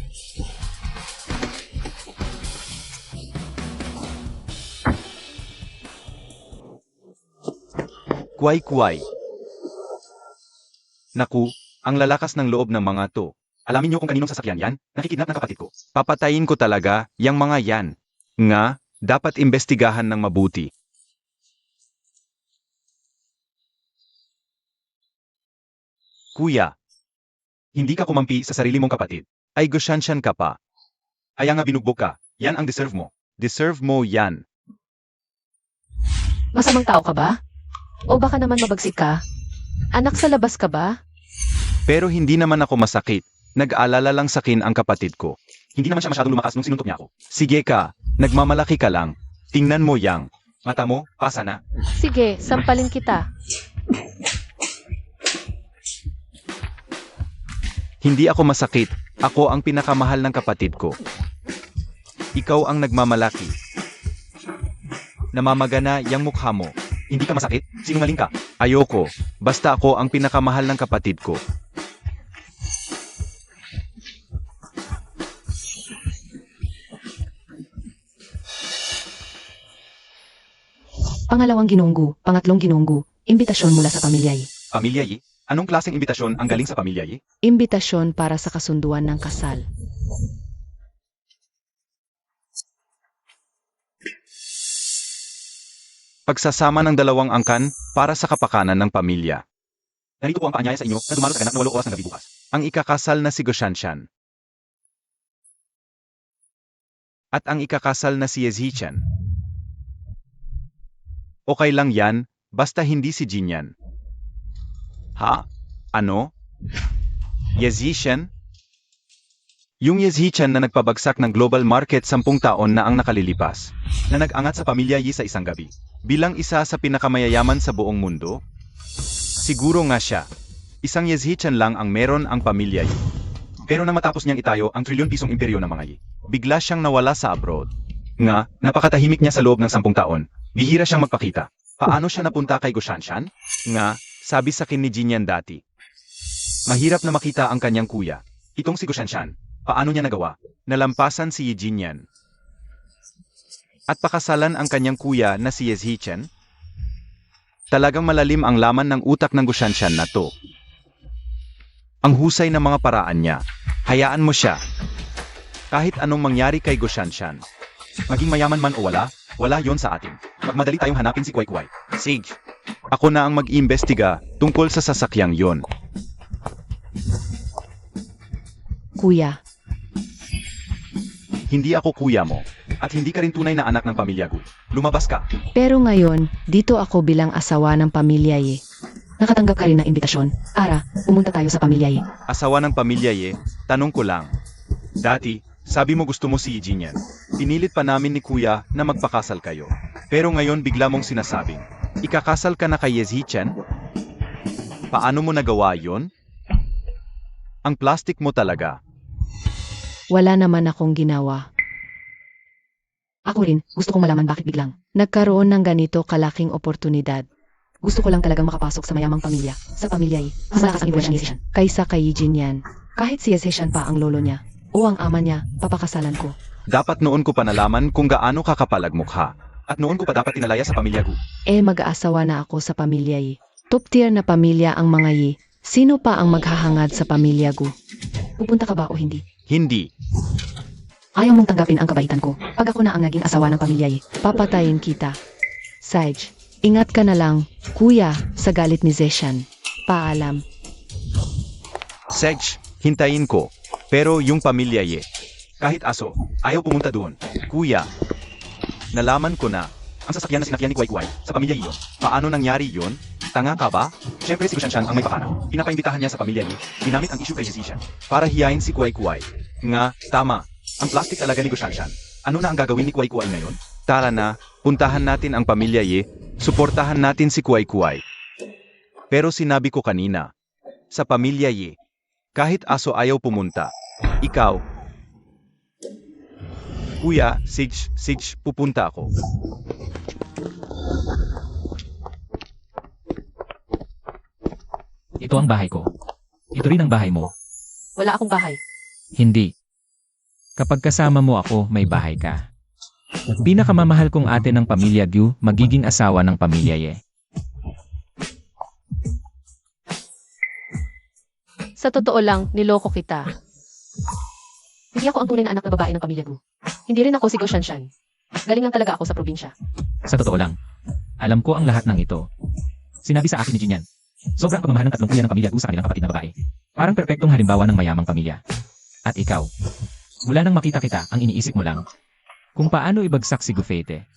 Kuway-kuway. Naku, ang lalakas ng loob ng mga to. Alamin niyo kung kaninong sasakyan yan? Nakikidnap ng kapatid ko. Papatayin ko talaga yang mga yan. Nga, dapat imbestigahan ng mabuti. Kuya, hindi ka kumampi sa sarili mong kapatid. Ay Gushanshan ka pa. Kaya nga binugbog ka. Yan ang deserve mo. Deserve mo yan. Masamang tao ka ba? O baka naman mabagsik ka? Anak sa labas ka ba? Pero hindi naman ako masakit. Nag-alala lang sakin ang kapatid ko. Hindi naman siya masyadong lumakas nung sinuntok niya ako. Sige ka, nagmamalaki ka lang. Tingnan mo yang. Mata mo, pasa na. Sige, sampalin kita. Hindi ako masakit. Ako ang pinakamahal ng kapatid ko. Ikaw ang nagmamalaki. Namamagana yang mukha mo. Hindi ka masakit? Sinungaling ka? Ayoko. Basta ako ang pinakamahal ng kapatid ko. Pangalawang ginunggu, pangatlong ginunggu, imbitasyon mula sa pamilya. Pamilya Yi? Anong klaseng imbitasyon ang galing sa Pamilya Yi? Imbitasyon para sa kasunduan ng kasal. Pagsasama ng dalawang angkan para sa kapakanan ng pamilya. Narito po ang paanyaya sa inyo na dumalo sa ganap na 8 oras ng gabi bukas. Ang ikakasal na si Goshanshan. At ang ikakasal na si Yezhichan. Okay lang yan, basta hindi si Jinyan. Ha? Ano? Yezhichan? Yung Yezhichan na nagpabagsak ng global market 10 taon na ang nakalilipas, na nag-angat sa Pamilya Yi sa isang gabi, bilang isa sa pinakamayayaman sa buong mundo? Siguro nga siya. Isang Yezhichan lang ang meron ang Pamilya Yi. Pero nang matapos niyang itayo ang trilyon-pisong imperyo ng mga Yi, bigla siyang nawala sa abroad. Nga, napakatahimik niya sa loob ng 10 taon. Bihira siyang magpakita. Paano siya napunta kay Goshanshan? Nga, sabi sa akin ni Jinyan dati. Mahirap na makita ang kanyang kuya. Itong si Goshanshan. Paano niya nagawa? Nalampasan si Jinyan. At pakasalan ang kanyang kuya na si Yezhichan? Talagang malalim ang laman ng utak ng Goshanshan na to. Ang husay ng mga paraan niya. Hayaan mo siya. Kahit anong mangyari kay Goshanshan, maging mayaman man o wala, wala yon sa atin. Magmadali tayong hanapin si Kwai Kwai. Sige. Ako na ang mag-iimbestiga tungkol sa sasakyang yon. Kuya, Hindi ako kuya mo. At hindi ka rin tunay na anak ng Pamilya Gu. Lumabas ka. pero ngayon, dito ako bilang asawa ng Pamilya Yi. Nakatanggap ka rin ng imbitasyon. Ara, pumunta tayo sa Pamilya Yi. Asawa ng Pamilya Ye, tanong ko lang. Dati, sabi mo gusto mo si Jinyan. Pinilit pa namin ni kuya na magpakasal kayo. Pero ngayon bigla mong sinasabing, ikakasal ka na kay Yezhichan? Paano mo nagawa yon? Ang plastic mo talaga. Wala naman akong ginawa. Ako rin, gusto kong malaman bakit biglang nagkaroon ng ganito kalaking oportunidad. Gusto ko lang talagang makapasok sa mayamang pamilya, sa Pamilya Yi, mas malakas ang impluwensya ni Yezhichan, kaysa kay Jinyan. Kahit si Yezhichan pa ang lolo niya, o ang ama niya, papakasalan ko. Dapat noon ko pa nalaman kung gaano kakapalag mukha. At noon ko pa dapat tinalaya sa Pamilya Gu. Mag-aasawa na ako sa Pamilya Yi. Top tier na pamilya ang mga Yi. Sino pa ang maghahangad sa Pamilya Gu? Pupunta ka ba o hindi? Hindi. Ayaw mong tanggapin ang kabaitan ko. Pag ako na ang naging asawa ng Pamilya Yi, papatayin kita. Sage, ingat ka na lang, kuya, sa galit ni Zeshan. Paalam. Sedge, hintayin ko. Pero yung Pamilya Ye, kahit aso, ayaw pumunta doon. Kuya, nalaman ko na ang sasakyan na sinakyan ni Kwai Kwai sa Pamilya Ye. Paano nangyari yun? Tanga ka ba? Siyempre si Goshanshan ang may pakana. Pinapaimbitahan niya sa Pamilya Ye, ginamit ang issue kay Yezhichan para hiyain si Kwai Kwai. Nga, tama. Ang plastic talaga ni Goshanshan. Ano na ang gagawin ni Kwai Kwai ngayon? Tara na, puntahan natin ang Pamilya Ye, suportahan natin si Kwai Kwai. Pero sinabi ko kanina, sa Pamilya Ye, kahit aso ayaw pumunta, ikaw. Kuya, Sige, pupunta ako. Ito ang bahay ko. Ito rin ang bahay mo. Wala akong bahay. Hindi. Kapag kasama mo ako, may bahay ka. Pinakamamahal kong ate ng Pamilya Gu, magiging asawa ng Pamilya Ye. Sa totoo lang, niloko kita. Hindi ako ang tunay na anak na babae ng Pamilya Gu. Hindi rin ako si Goshanshan. Galing lang talaga ako sa probinsya. Sa totoo lang, alam ko ang lahat ng ito. Sinabi sa akin ni Jinyan. Sobrang pagmamahal ng tatlong kuya ng Pamilya Gu sa kanilang kapatid na babae. Parang perpektong halimbawa ng mayamang pamilya. At ikaw, mula nang makita kita, ang iniisip mo lang, kung paano ibagsak si Gufete.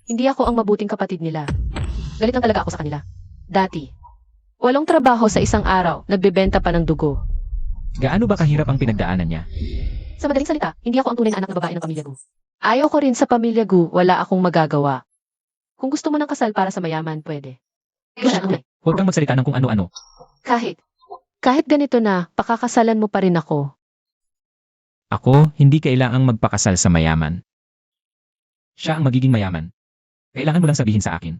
Hindi ako ang mabuting kapatid nila. Galit lang talaga ako sa kanila. Dati. Walong trabaho sa isang araw, nagbebenta pa ng dugo. Gaano ba kahirap ang pinagdaanan niya? Sa madaling salita, hindi ako ang tunay na anak na babae ng Pamilya Gu. Ayaw ko rin sa Pamilya Gu, wala akong magagawa. Kung gusto mo ng kasal para sa mayaman, pwede. Huwag kang magsalita ng kung ano-ano. Kahit ganito na, pakakasalan mo pa rin ako. Ako, hindi kailangang magpakasal sa mayaman. Siya ang magiging mayaman. Kailangan mo lang sabihin sa akin.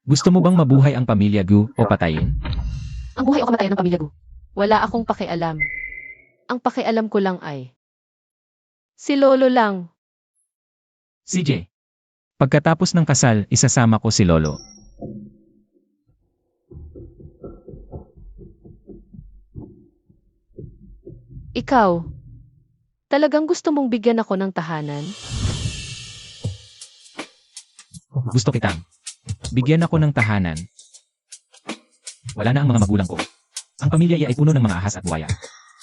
Gusto mo bang mabuhay ang Pamilya Gu o patayin? Ang buhay o kamatayan ng Pamilya Gu. Wala akong pakialam. Ang pakialam ko lang ay, si Lolo lang. CJ, pagkatapos ng kasal, isasama ko si Lolo. Ikaw, talagang gusto mong bigyan ako ng tahanan? Gusto kitang bigyan ako ng tahanan. Wala na ang mga magulang ko. Ang pamilya ay puno ng mga ahas at buhaya.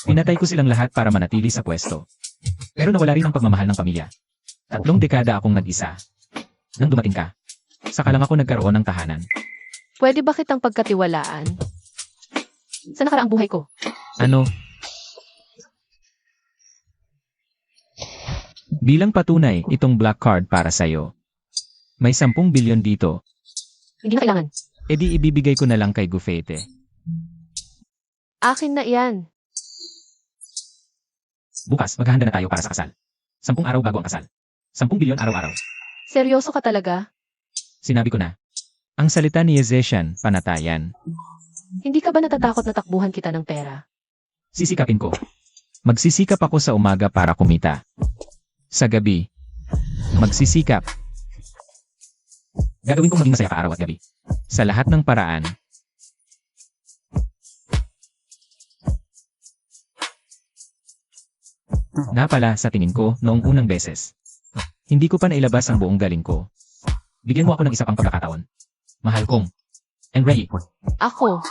Pinatay ko silang lahat para manatili sa pwesto. Pero nawala rin ang pagmamahal ng pamilya. 3 dekada akong nag-isa. Nang dumating ka, saka lang ako nagkaroon ng tahanan. Pwede ba kitang pagkatiwalaan? Sa nakaraang buhay ko, Ano? Bilang patunay, itong black card para sa'yo. May 10 bilyon dito. hindi na kailangan. E di ibibigay ko na lang kay Gufete. Akin na iyan. Bukas, maghahanda na tayo para sa kasal. 10 araw bago ang kasal. 10 bilyon araw-araw. Seryoso ka talaga? Sinabi ko na. Ang salita ni Yezeshan, panatayan. Hindi ka ba natatakot na takbuhan kita ng pera? Sisikapin ko. Magsisikap ako sa umaga para kumita. Sa gabi, magsisikap. Gagawin kong maging masaya ka araw at gabi. Sa lahat ng paraan. Nga pala sa tingin ko noong unang beses. Hindi ko pa nailabas ang buong galing ko. Bigyan mo ako ng isa pang pagkakataon. Mahal kong. And Ray. Ako,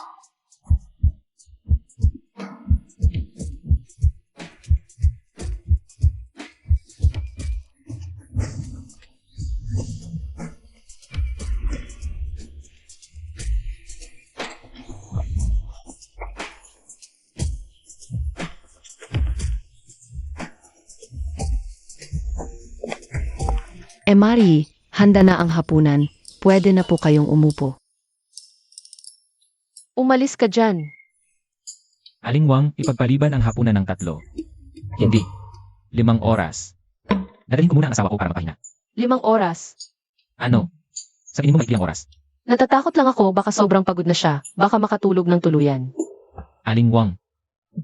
Mari, handa na ang hapunan. Pwede na po kayong umupo. umalis ka dyan. Aling Wang, ipagpaliban ang hapunan ng 3. Hindi. 5 oras. Dadalhin ko muna ang asawa ko para magpahinga. 5 oras. Ano? Sa tingin mo maikli ang oras? Natatakot lang ako, baka sobrang pagod na siya. Baka makatulog ng tuluyan. Aling Wang,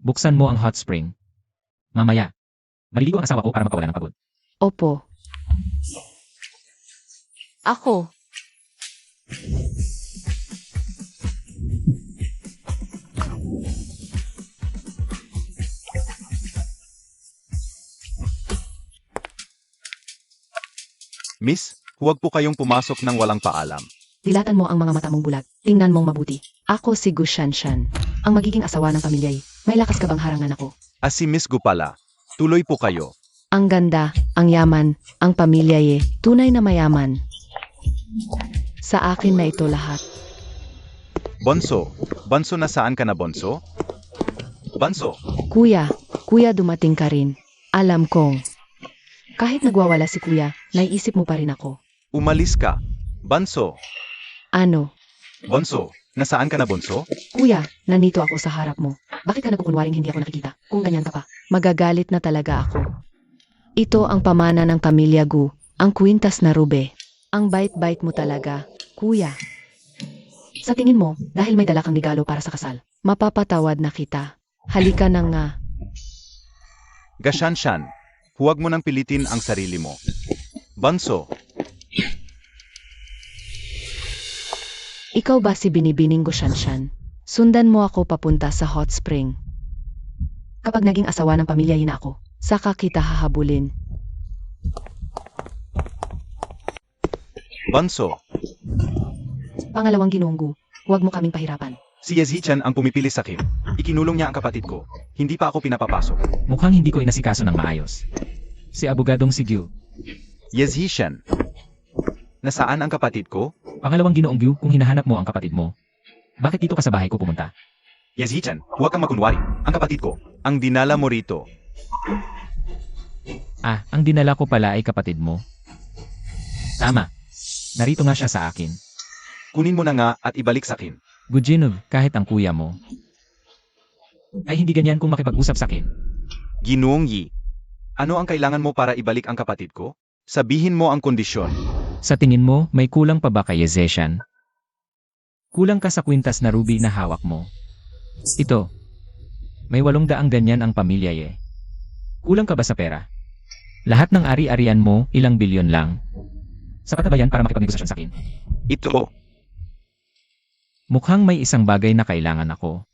buksan mo ang hot spring. Mamaya, maliligo ang asawa ko para makawala ng pagod. Opo. Ako, Miss, huwag po kayong pumasok ng walang paalam. Dilatan mo ang mga mata mong bulag. Tingnan mong mabuti. Ako si Gu Shanshan, ang magiging asawa ng pamilyay. May lakas ka bang harangan ako? Si Miss Gu pala. Tuloy po kayo. Ang ganda, ang yaman, ang pamilyay, tunay na mayaman. Sa akin na ito lahat. Bonso. Bonso, nasaan ka na, Bonso? Bonso. Kuya, dumating ka rin. Alam kong. Kahit nagwawala si kuya, naiisip mo pa rin ako. Umalis ka. Bonso. Ano? Bonso. Nasaan ka na, Bonso? Kuya, nandito ako sa harap mo. Bakit ka nagkukunwaring hindi ako nakikita? Kung ganyan ka pa, magagalit na talaga ako. Ito ang pamana ng pamilya Gu, ang kwintas na rube. Ang bait-bait mo talaga, kuya. Sa tingin mo, dahil may dala kang regalo para sa kasal, mapapatawad na kita. Halika na nga. Gashanshan. Huwag mo nang pilitin ang sarili mo. Bonso. Ikaw ba si Binibining Gushanshan? Sundan mo ako papunta sa hot spring. Kapag naging asawa ng pamilya na ako, saka kita hahabulin. Bonso. Pangalawang ginunggu, huwag mo kaming pahirapan. Si Yazichan ang pumipili sa akin. Ikinulong niya ang kapatid ko. Hindi pa ako pinapapasok. Mukhang hindi ko inasikaso ng maayos. Si abogadong si Gyu. Yazichan. Nasaan ang kapatid ko? Pangalawang ginoong Gyu kung hinahanap mo ang kapatid mo. Bakit dito ka sa bahay ko pumunta? Yazichan, huwag kang makunwari. Ang kapatid ko. Ang dinala mo rito. Ang dinala ko pala ay kapatid mo. Tama. Narito nga siya sa akin. Kunin mo na nga at ibalik sa akin. Gujinov, kahit ang kuya mo. Ay hindi ganyan kung makipag-usap sa akin. Ginoong Yi. Ano ang kailangan mo para ibalik ang kapatid ko? Sabihin mo ang kondisyon. Sa tingin mo, may kulang pa ba kay Yezeshan? Kulang ka sa kwintas na ruby na hawak mo. Ito. May 800 ganyan ang pamilya eh. Kulang ka ba sa pera? Lahat ng ari-arian mo, ilang bilyon lang. Sapat na ba yan para makipagnegosasyon sa akin? Ito. Mukhang may isang bagay na kailangan ako.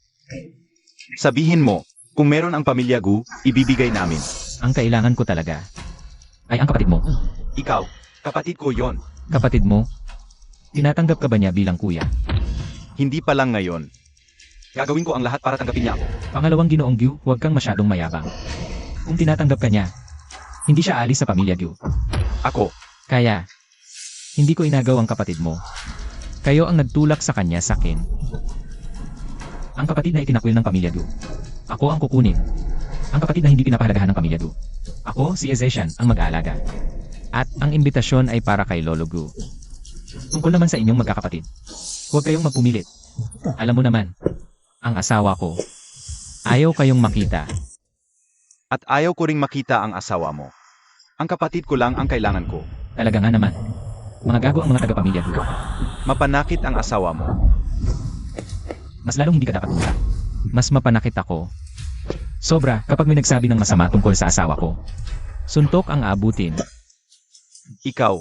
Sabihin mo, Kung meron ang pamilya Gu, ibibigay namin. Ang kailangan ko talaga ay ang kapatid mo. Ikaw, kapatid ko yon. Kapatid mo? Tinatanggap ka ba niya bilang kuya? Hindi pa lang ngayon. Gagawin ko ang lahat para tanggapin niya ako. Pangalawang Ginoong Gyu, huwag kang masyadong mayabang. Kung tinatanggap ka niya, hindi siya aalis sa pamilya Gyu. Ako, Kaya, hindi ko inagaw ang kapatid mo. Kayo ang nagtulak sa kanya sa akin. Ang kapatid na itinakwil ng pamilya Gu. Ako ang kukunin. Ang kapatid na hindi pinapahalagahan ng pamilya Gu. Ako, si Ezesian, ang mag-aalaga. At ang imbitasyon ay para kay Lolo Gu. Tungkol naman sa inyong magkakapatid. Huwag kayong magpumilit. Alam mo naman, ang asawa ko, ayaw kayong makita. at ayaw ko ring makita ang asawa mo. Ang kapatid ko lang ang kailangan ko. Talaga nga naman. Mga gago ang mga taga-pamilya Gu. Mapanakit ang asawa mo. Mas lalong hindi ka dapat pumunta. Mas mapanakit ako. Sobra kapag may nagsabi ng masama tungkol sa asawa ko. Suntok ang aabutin. Ikaw.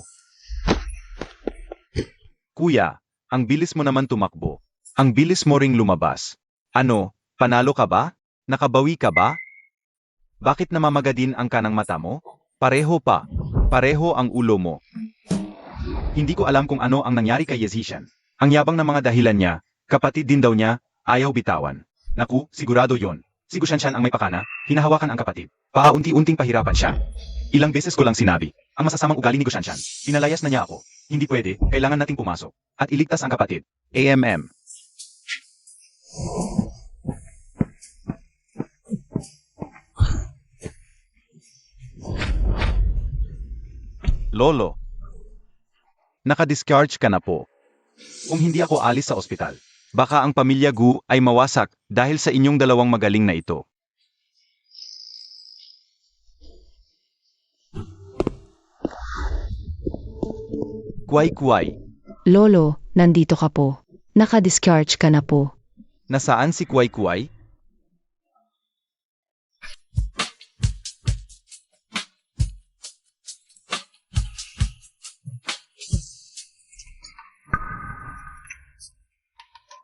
Kuya, ang bilis mo naman tumakbo. Ang bilis mo ring lumabas. Ano, panalo ka ba? Nakabawi ka ba? Bakit namamagadin ang kanang mata mo? Pareho pa. Pareho ang ulo mo. Hindi ko alam kung ano ang nangyari kay Ezesian. Ang yabang ng mga dahilan niya, kapatid din daw niya, ayaw bitawan. Naku, sigurado yon. Si Gushanshan ang may pakana, hinahawakan ang kapatid. Paunti-unting pahirapan siya. Ilang beses ko lang sinabi, ang masasamang ugali ni Gushanshan. Pinalayas na niya ako. Hindi pwede, kailangan nating pumasok. At iligtas ang kapatid. AMM. Lolo. Nakadischarge ka na po. Kung hindi ako alis sa ospital, baka ang pamilya Gu ay mawasak dahil sa inyong dalawang magaling na ito. Kuway-kuway. Lolo, nandito ka po. Naka-discharge ka na po. Nasaan si Kuway-kuway?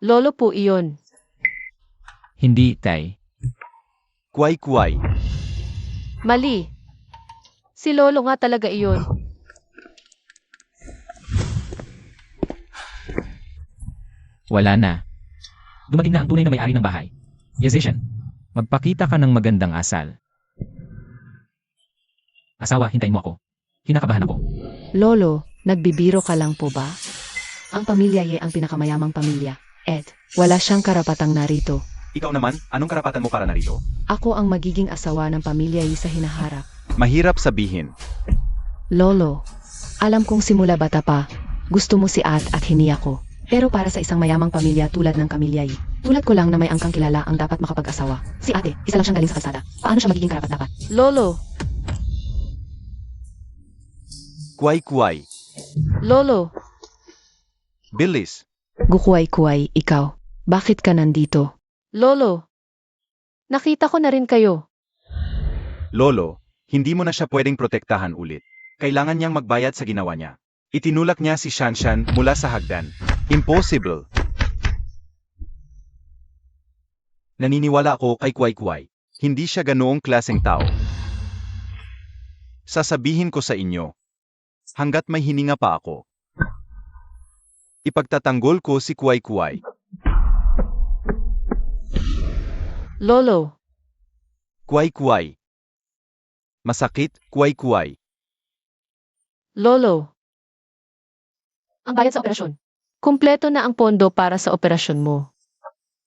Lolo po iyon. Hindi, Tay. Kuway-kuway. Mali. Si Lolo nga talaga iyon. Wala na. Dumating na ang tunay na may-ari ng bahay. Ezesian, magpakita ka ng magandang asal. Asawa, hintayin mo ako. Kinakabahan ako. Lolo, nagbibiro ka lang po ba? Ang pamilya Ye ang pinakamayamang pamilya. Ed, wala siyang karapatang narito. Ikaw naman, anong karapatan mo para narito? Ako ang magiging asawa ng pamilya Ye sa hinaharap. Mahirap sabihin. Lolo, alam kong simula bata pa, gusto mo si at hindi ako. Pero para sa isang mayamang pamilya tulad ng pamilya Yi, tulad ko lang na may angkang kilala ang dapat makapag-asawa. Si ate, isa lang siyang galing sa kalsada. Paano siya magiging karapat-dapat? Lolo. Kuway-kuway. Lolo. Bilis. Gukuway-kuway, ikaw. Bakit ka nandito? Lolo. Nakita ko na rin kayo. Lolo, hindi mo na siya pwedeng protektahan ulit. Kailangan niyang magbayad sa ginawa niya. Itinulak niya si Shanshan mula sa hagdan. Impossible. Naniniwala ako kay Kuway-kuway. Hindi siya ganoong klaseng tao. Sasabihin ko sa inyo, hanggat may hininga pa ako, ipagtatanggol ko si Kuway-kuway. Lolo. Kuway-kuway. Masakit, Kuway-kuway. Lolo. Ang bayad sa operasyon. Kumpleto na ang pondo para sa operasyon mo.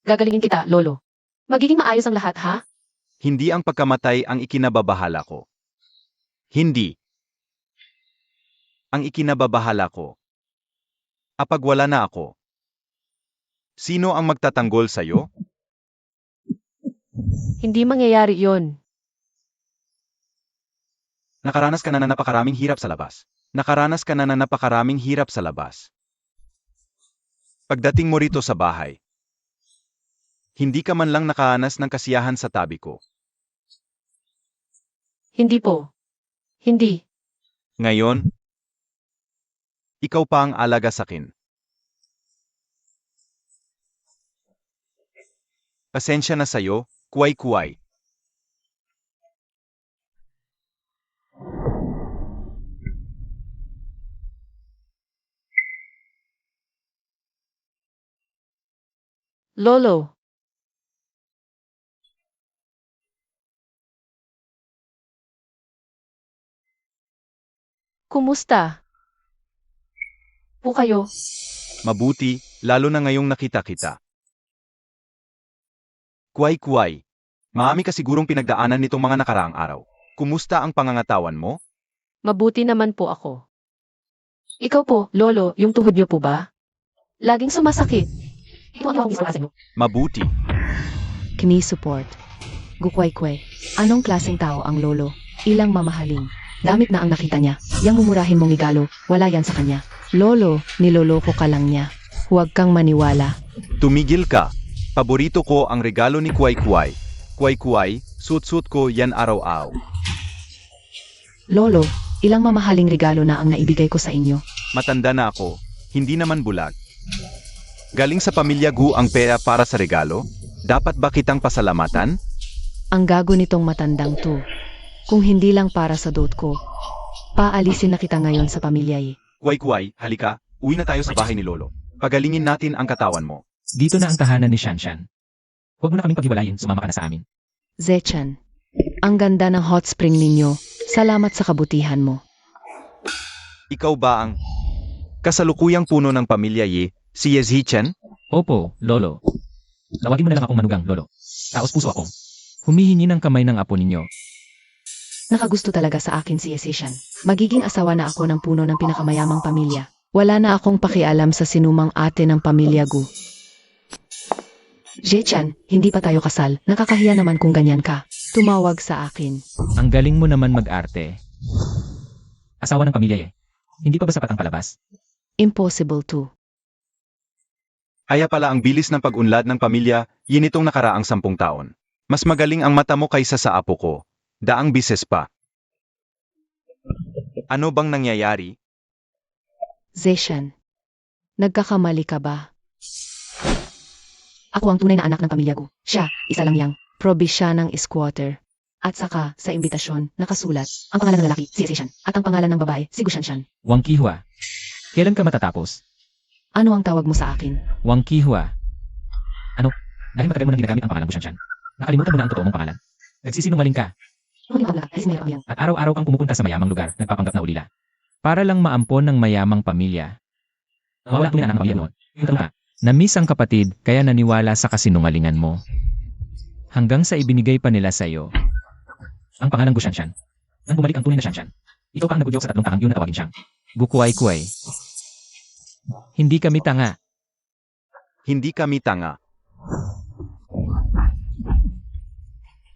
Gagalingin kita, Lolo. Magiging maayos ang lahat, ha? Hindi ang pagkamatay ang ikinababahala ko. Hindi. Ang ikinababahala ko. Apag wala na ako. Sino ang magtatanggol sa'yo? Hindi mangyayari yon. Nakaranas ka na na napakaraming hirap sa labas. Nakaranas ka na na napakaraming hirap sa labas. Pagdating mo rito sa bahay, hindi ka man lang nakaanas ng kasiyahan sa tabi ko. Hindi po. Hindi. Ngayon, ikaw pa ang alaga sakin. Pasensya na sa'yo, Kuway-kuway. Lolo. Kumusta? Po kayo? Mabuti, lalo na ngayong nakita kita. Kuway-kuway. Maami ka sigurong pinagdaanan nitong mga nakaraang araw. Kumusta ang pangangatawan mo? Mabuti naman po ako. Ikaw po, Lolo, yung tuhod niyo po ba? Laging sumasakit. Ito ang sa inyo. Mabuti. Kini-support. Gukway-kway. Anong klaseng tao ang lolo? Ilang mamahaling. Damit na ang nakita niya. Yang mumurahin mong igalo, wala yan sa kanya. Lolo, niloloko ka lang niya. Huwag kang maniwala. Tumigil ka. Paborito ko ang regalo ni Kuway-kuway. Kuway-kuway, suot-suot ko yan araw-araw. Lolo, ilang mamahaling regalo na ang naibigay ko sa inyo. Matanda na ako, hindi naman bulag. Galing sa pamilya Gu ang pera para sa regalo? Dapat ba kitang pasalamatan? Ang gago nitong matandang to. Kung hindi lang para sa dot ko, paalisin na kita ngayon sa pamilya eh. Kuway-kuway, halika, uwi na tayo sa bahay ni Lolo. Pagalingin natin ang katawan mo. Dito na ang tahanan ni Shanshan. Huwag mo na kaming paghiwalayin, sumama ka na sa amin. Zechan, ang ganda ng hot spring ninyo. Salamat sa kabutihan mo. Ikaw ba ang kasalukuyang puno ng pamilya Ye, si Yezhichan? Opo, Lolo. Tawagin mo na lang akong manugang, Lolo. Taos puso ako. Humihingi ng kamay ng apo ninyo. Nakagusto talaga sa akin si Yesishan. Magiging asawa na ako ng puno ng pinakamayamang pamilya. Wala na akong pakialam sa sinumang ate ng pamilya Gu. Zechan, hindi pa tayo kasal. Nakakahiya naman kung ganyan ka. Tumawag sa akin. Ang galing mo naman mag-arte. Asawa ng pamilya eh. Hindi pa ba sapat ang palabas? Impossible to. Kaya pala ang bilis ng pag-unlad ng pamilya, yun itong nakaraang 10 taon. Mas magaling ang mata mo kaysa sa apo ko. Daang bises pa. Ano bang nangyayari? Zeshan, nagkakamali ka ba? Ako ang tunay na anak ng pamilya Gu. Siya, isa lang yang probisyanang squatter. At saka, sa imbitasyon, nakasulat, ang pangalan ng lalaki, si Zeshan, at ang pangalan ng babae, si Gushanshan. Wang Kihua. Kailan ka matatapos? Ano ang tawag mo sa akin? Wang Kihua. Ano? Dahil matagal mo nang ginagamit ang pangalan Gushanshan. Nakalimutan mo na ang totoo mong pangalan. Nagsisinungaling ka. Hindi ko ay sinira ko yan. At araw-araw kang pumupunta sa mayamang lugar, nagpapanggap na ulila. Para lang maampon ng mayamang pamilya. Wala tunay na anak ng pamilya noon. Yung tanong ka, na-miss ang kapatid, kaya naniwala sa kasinungalingan mo. Hanggang sa ibinigay pa nila sa'yo. Ang pangalan Gushanshan. Nang bumalik ang tunay na Shanshan. Ikaw pa ang nagudyok sa 3 taang yun na tawagin siyang. Gukway-kway. Hindi kami tanga. Hindi kami tanga.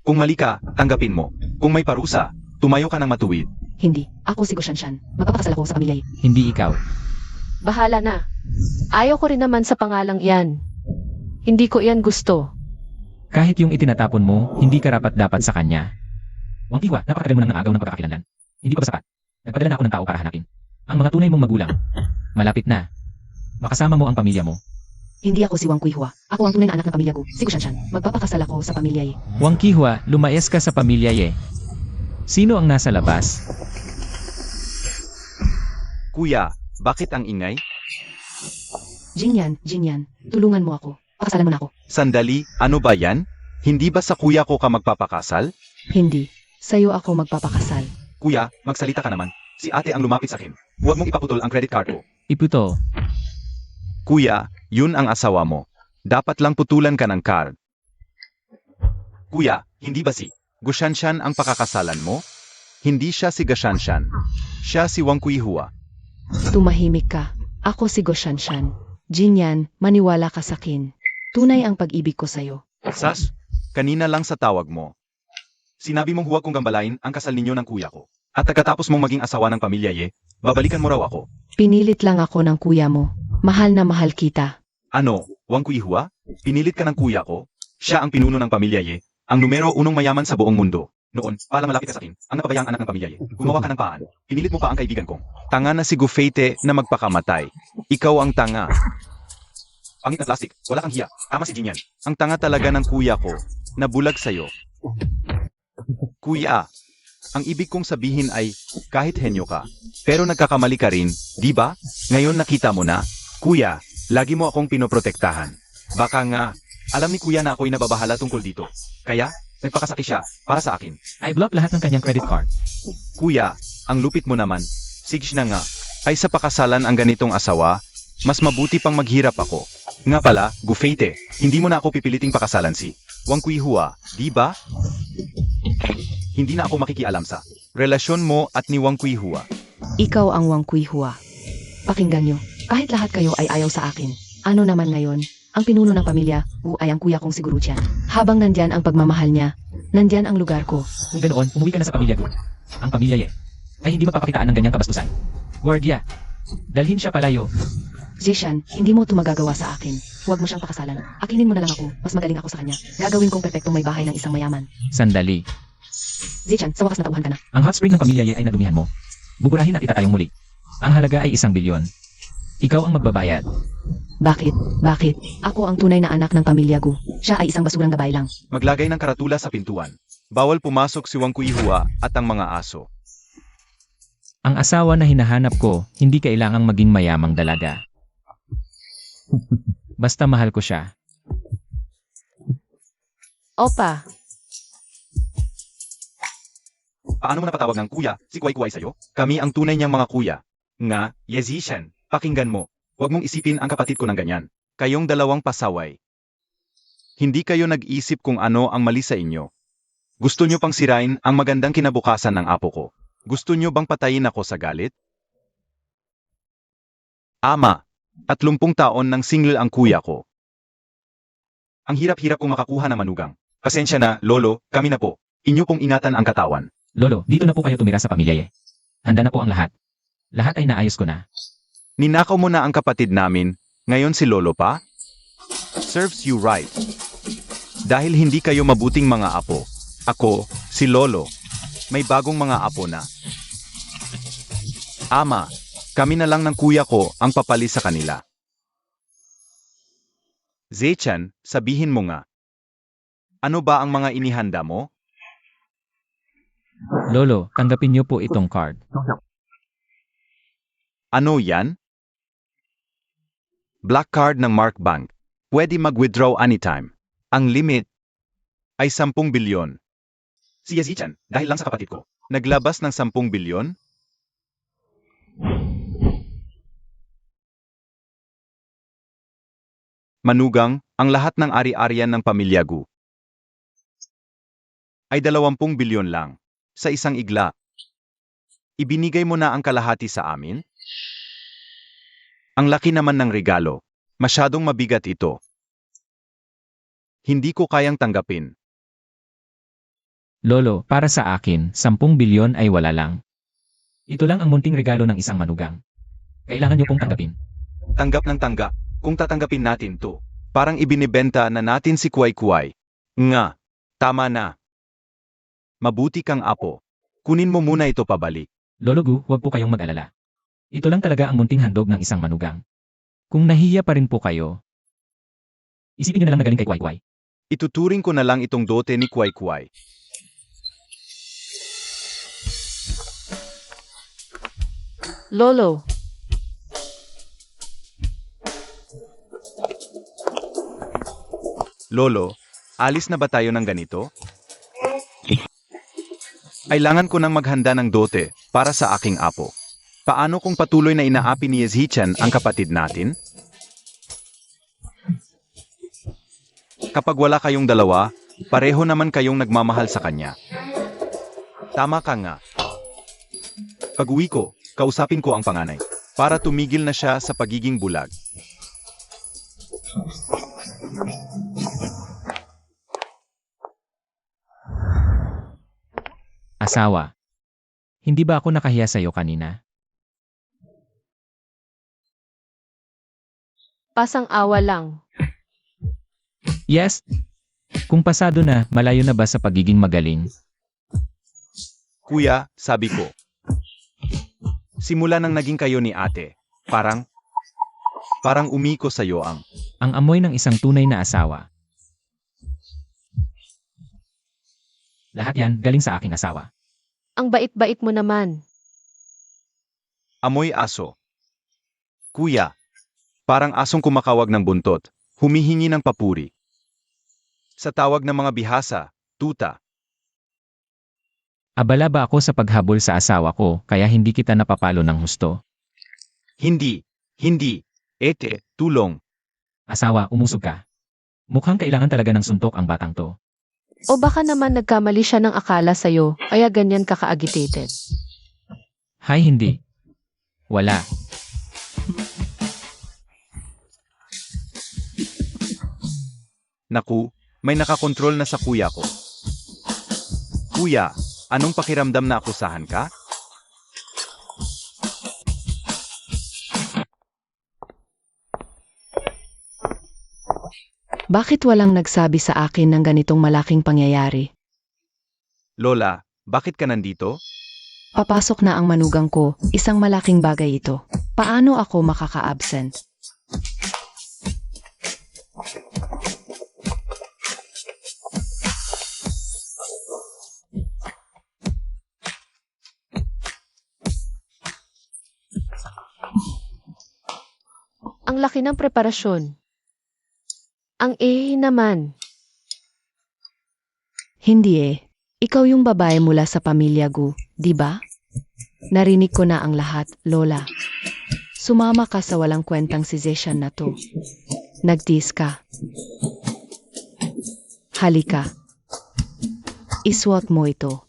Kung mali ka, tanggapin mo. Kung may parusa, tumayo ka ng matuwid. Hindi. Ako si Gushanshan. Magpapakasal ako sa pamilya. Hindi ikaw. Bahala na. Ayaw ko rin naman sa pangalang iyan. Hindi ko iyan gusto. Kahit yung itinatapon mo, hindi karapat dapat sa kanya. Wang Kihua, napakatagal mo nang naagaw ng pagkakakilanlan. Hindi pa ba sapat? Nagpadala na ako ng tao para hanapin. Ang mga tunay mong magulang. Malapit na. Makasama mo ang pamilya mo. Hindi ako si Wang Kuihua. Ako ang tunay na anak ng pamilya Gu. Si Gushanshan. Magpapakasal ako sa pamilya. Wang Kihua, lumayas ka sa pamilya ye. Sino ang nasa labas? Kuya, bakit ang ingay? Jinyan. Tulungan mo ako. Pakasalan mo na ako. Sandali, ano ba yan? Hindi ba sa kuya ko ka magpapakasal? Hindi. Sa'yo ako magpapakasal. Kuya, magsalita ka naman. Si ate ang lumapit sa akin. Huwag mong ipaputol ang credit card ko. Iputo. Kuya, yun ang asawa mo. Dapat lang putulan ka ng card. Kuya, hindi ba si Gushanshan ang pakakasalan mo? Hindi siya si Gushanshan. Siya si Wang Kuihua. Tumahimik ka. Ako si Gushanshan. Jinyan, maniwala ka sa akin. Tunay ang pag-ibig ko sa'yo. Sas, kanina lang sa tawag mo. Sinabi mong huwag kong gambalain ang kasal ninyo ng kuya ko. At pagkatapos mong maging asawa ng pamilya Ye, babalikan mo raw ako. Pinilit lang ako ng kuya mo. Mahal na mahal kita. Ano, Wang Kuihua? Pinilit ka ng kuya ko? Siya ang pinuno ng pamilya Ye, ang numero 1 mayaman sa buong mundo. Noon, pala malapit ka sa akin, ang napabayang anak ng pamilya Ye. Gumawa ka ng paan. Pinilit mo pa ang kaibigan kong. Tanga na si Gufeite na magpakamatay. Ikaw ang tanga. Pangit na plastic, wala kang hiya. Tama si Jinyan. Ang tanga talaga ng kuya ko, nabulag sa'yo. Kuya, ang ibig kong sabihin ay, kahit henyo ka, pero nagkakamali ka rin, di ba? Ngayon nakita mo na, kuya, lagi mo akong pinoprotektahan. Baka nga, Alam ni kuya na ako'y nababahala tungkol dito. Kaya, nagpakasaki siya para sa akin. I block lahat ng kanyang credit card. Kuya, ang lupit mo naman. Sige na nga. Ay sa pakasalan ang ganitong asawa, mas mabuti pang maghirap ako. Nga pala, Gufeite, hindi mo na ako pipiliting pakasalan si Wang Kuihua, di ba? Hindi na ako makikialam sa relasyon mo at ni Wang Kuihua. Ikaw ang Wang Kuihua. Pakinggan nyo, kahit lahat kayo ay ayaw sa akin. Ano naman ngayon, ang pinuno ng pamilya, ay ang kuya kong siguro siya. Habang nandyan ang pagmamahal niya, nandyan ang lugar ko. Kung ganoon, umuwi ka na sa pamilya ko. Ang pamilya ye, ay hindi mapapakitaan ng ganyang kabastusan. Guardia, dalhin siya palayo. Zishan, hindi mo ito magagawa sa akin. Huwag mo siyang pakasalan. Akinin mo na lang ako, mas magaling ako sa kanya. Gagawin kong perfectong may bahay ng isang mayaman. Sandali. Zishan, sa wakas natauhan ka na. Ang hot spring ng pamilya ye ay nadumihan mo. Buburahin at itatayong muli. Ang halaga ay 1 bilyon. Ikaw ang magbabayad. Bakit? Bakit? Ako ang tunay na anak ng pamilya Gu. Siya ay isang basurang gabay lang. Maglagay ng karatula sa pintuan. Bawal pumasok si Wang Kuihua at ang mga aso. Ang asawa na hinahanap ko, hindi kailangang maging mayamang dalaga. Basta mahal ko siya. Opa, Paano mo napatawag ng kuya si Kuai-Kuai sa'yo? Kami ang tunay niyang mga kuya. Nga, Yezishan, pakinggan mo. Huwag mong isipin ang kapatid ko ng ganyan. Kayong dalawang pasaway. Hindi kayo nag-isip kung ano ang mali sa inyo. Gusto nyo pang sirain ang magandang kinabukasan ng apo ko. Gusto nyo bang patayin ako sa galit? Ama, 30 taon ng single ang kuya ko. Ang hirap-hirap kong makakuha ng manugang. Pasensya na, lolo, kami na po. Inyo pong ingatan ang katawan. Lolo, dito na po kayo tumira sa pamilya ye. Handa na po ang lahat. Lahat ay naayos ko na. Ninakaw mo na ang kapatid namin, ngayon si lolo pa? Serves you right. Dahil hindi kayo mabuting mga apo. Ako, si lolo. May bagong mga apo na. Ama, kami na lang ng kuya ko ang papali sa kanila. Zechan, sabihin mo nga. Ano ba ang mga inihanda mo? Lolo, tanggapin niyo po itong card. Ano yan? Black card ng Mark Bank. Pwede mag-withdraw anytime. Ang limit ay 10 bilyon. Si Yazichan, dahil lang sa kapatid ko, naglabas ng 10 bilyon? Manugang, ang lahat ng ari-arian ng pamilya Gu ay 20 bilyon lang sa isang igla. Ibinigay mo na ang kalahati sa amin? Ang laki naman ng regalo. Masyadong mabigat ito. Hindi ko kayang tanggapin. Lolo, para sa akin, 10 bilyon ay wala lang. Ito lang ang munting regalo ng isang manugang. Kailangan niyo pong tanggapin. Tanggap ng tanggap. Kung tatanggapin natin to, parang ibinibenta na natin si Kuai-Kuai. Nga, tama na. Mabuti kang apo. Kunin mo muna ito pabalik. Lolo Gu, huwag po kayong mag-alala. Ito lang talaga ang munting handog ng isang manugang. Kung nahihiya pa rin po kayo, isipin niyo na lang na galing kay Kuai-Kuai. Ituturing ko na lang itong dote ni Kuai-Kuai. Lolo, Lolo, alis na ba tayo ng ganito? Kailangan ko nang maghanda ng dote para sa aking apo. Paano kung patuloy na inaapi ni Yazichan ang kapatid natin? Kapag wala kayong dalawa, pareho naman kayong nagmamahal sa kanya. Tama ka nga. Pag-uwi ko, kausapin ko ang panganay para tumigil na siya sa pagiging bulag. Asawa, hindi ba ako nakahiya sa'yo kanina? pasang-awa lang. Yes. Kung pasado na, malayo na ba sa pagiging magaling? Kuya, sabi ko. Simula nang naging kayo ni ate, parang umiko sa'yo ang Amoy ng isang tunay na asawa. Lahat yan galing sa aking asawa. Ang bait-bait mo naman. amoy aso. Kuya, parang asong kumakawag ng buntot, humihingi ng papuri. Sa tawag ng mga bihasa, tuta. Abala ba ako sa paghabol sa asawa ko kaya hindi kita napapalo ng husto? Hindi. Hindi. Ete, tulong. Asawa, umusog ka. Mukhang kailangan talaga ng suntok ang batang to. O baka naman nagkamali siya ng akala sa'yo, kaya ganyan ka ka-agitated. Hay hindi. Wala. Naku, may nakakontrol na sa kuya ko. Kuya, anong pakiramdam na akusahan ka? Bakit walang nagsabi sa akin ng ganitong malaking pangyayari? Lola, bakit ka nandito? Papasok na ang manugang ko, isang malaking bagay ito. Paano ako makaka-absent? Ang laki ng preparasyon. Ang naman. Hindi eh. Ikaw yung babae mula sa pamilya Gu, di ba? Narinig ko na ang lahat, Lola. Sumama ka sa walang kwentang session na to. Nagtiis ka. Halika. Iswat mo ito.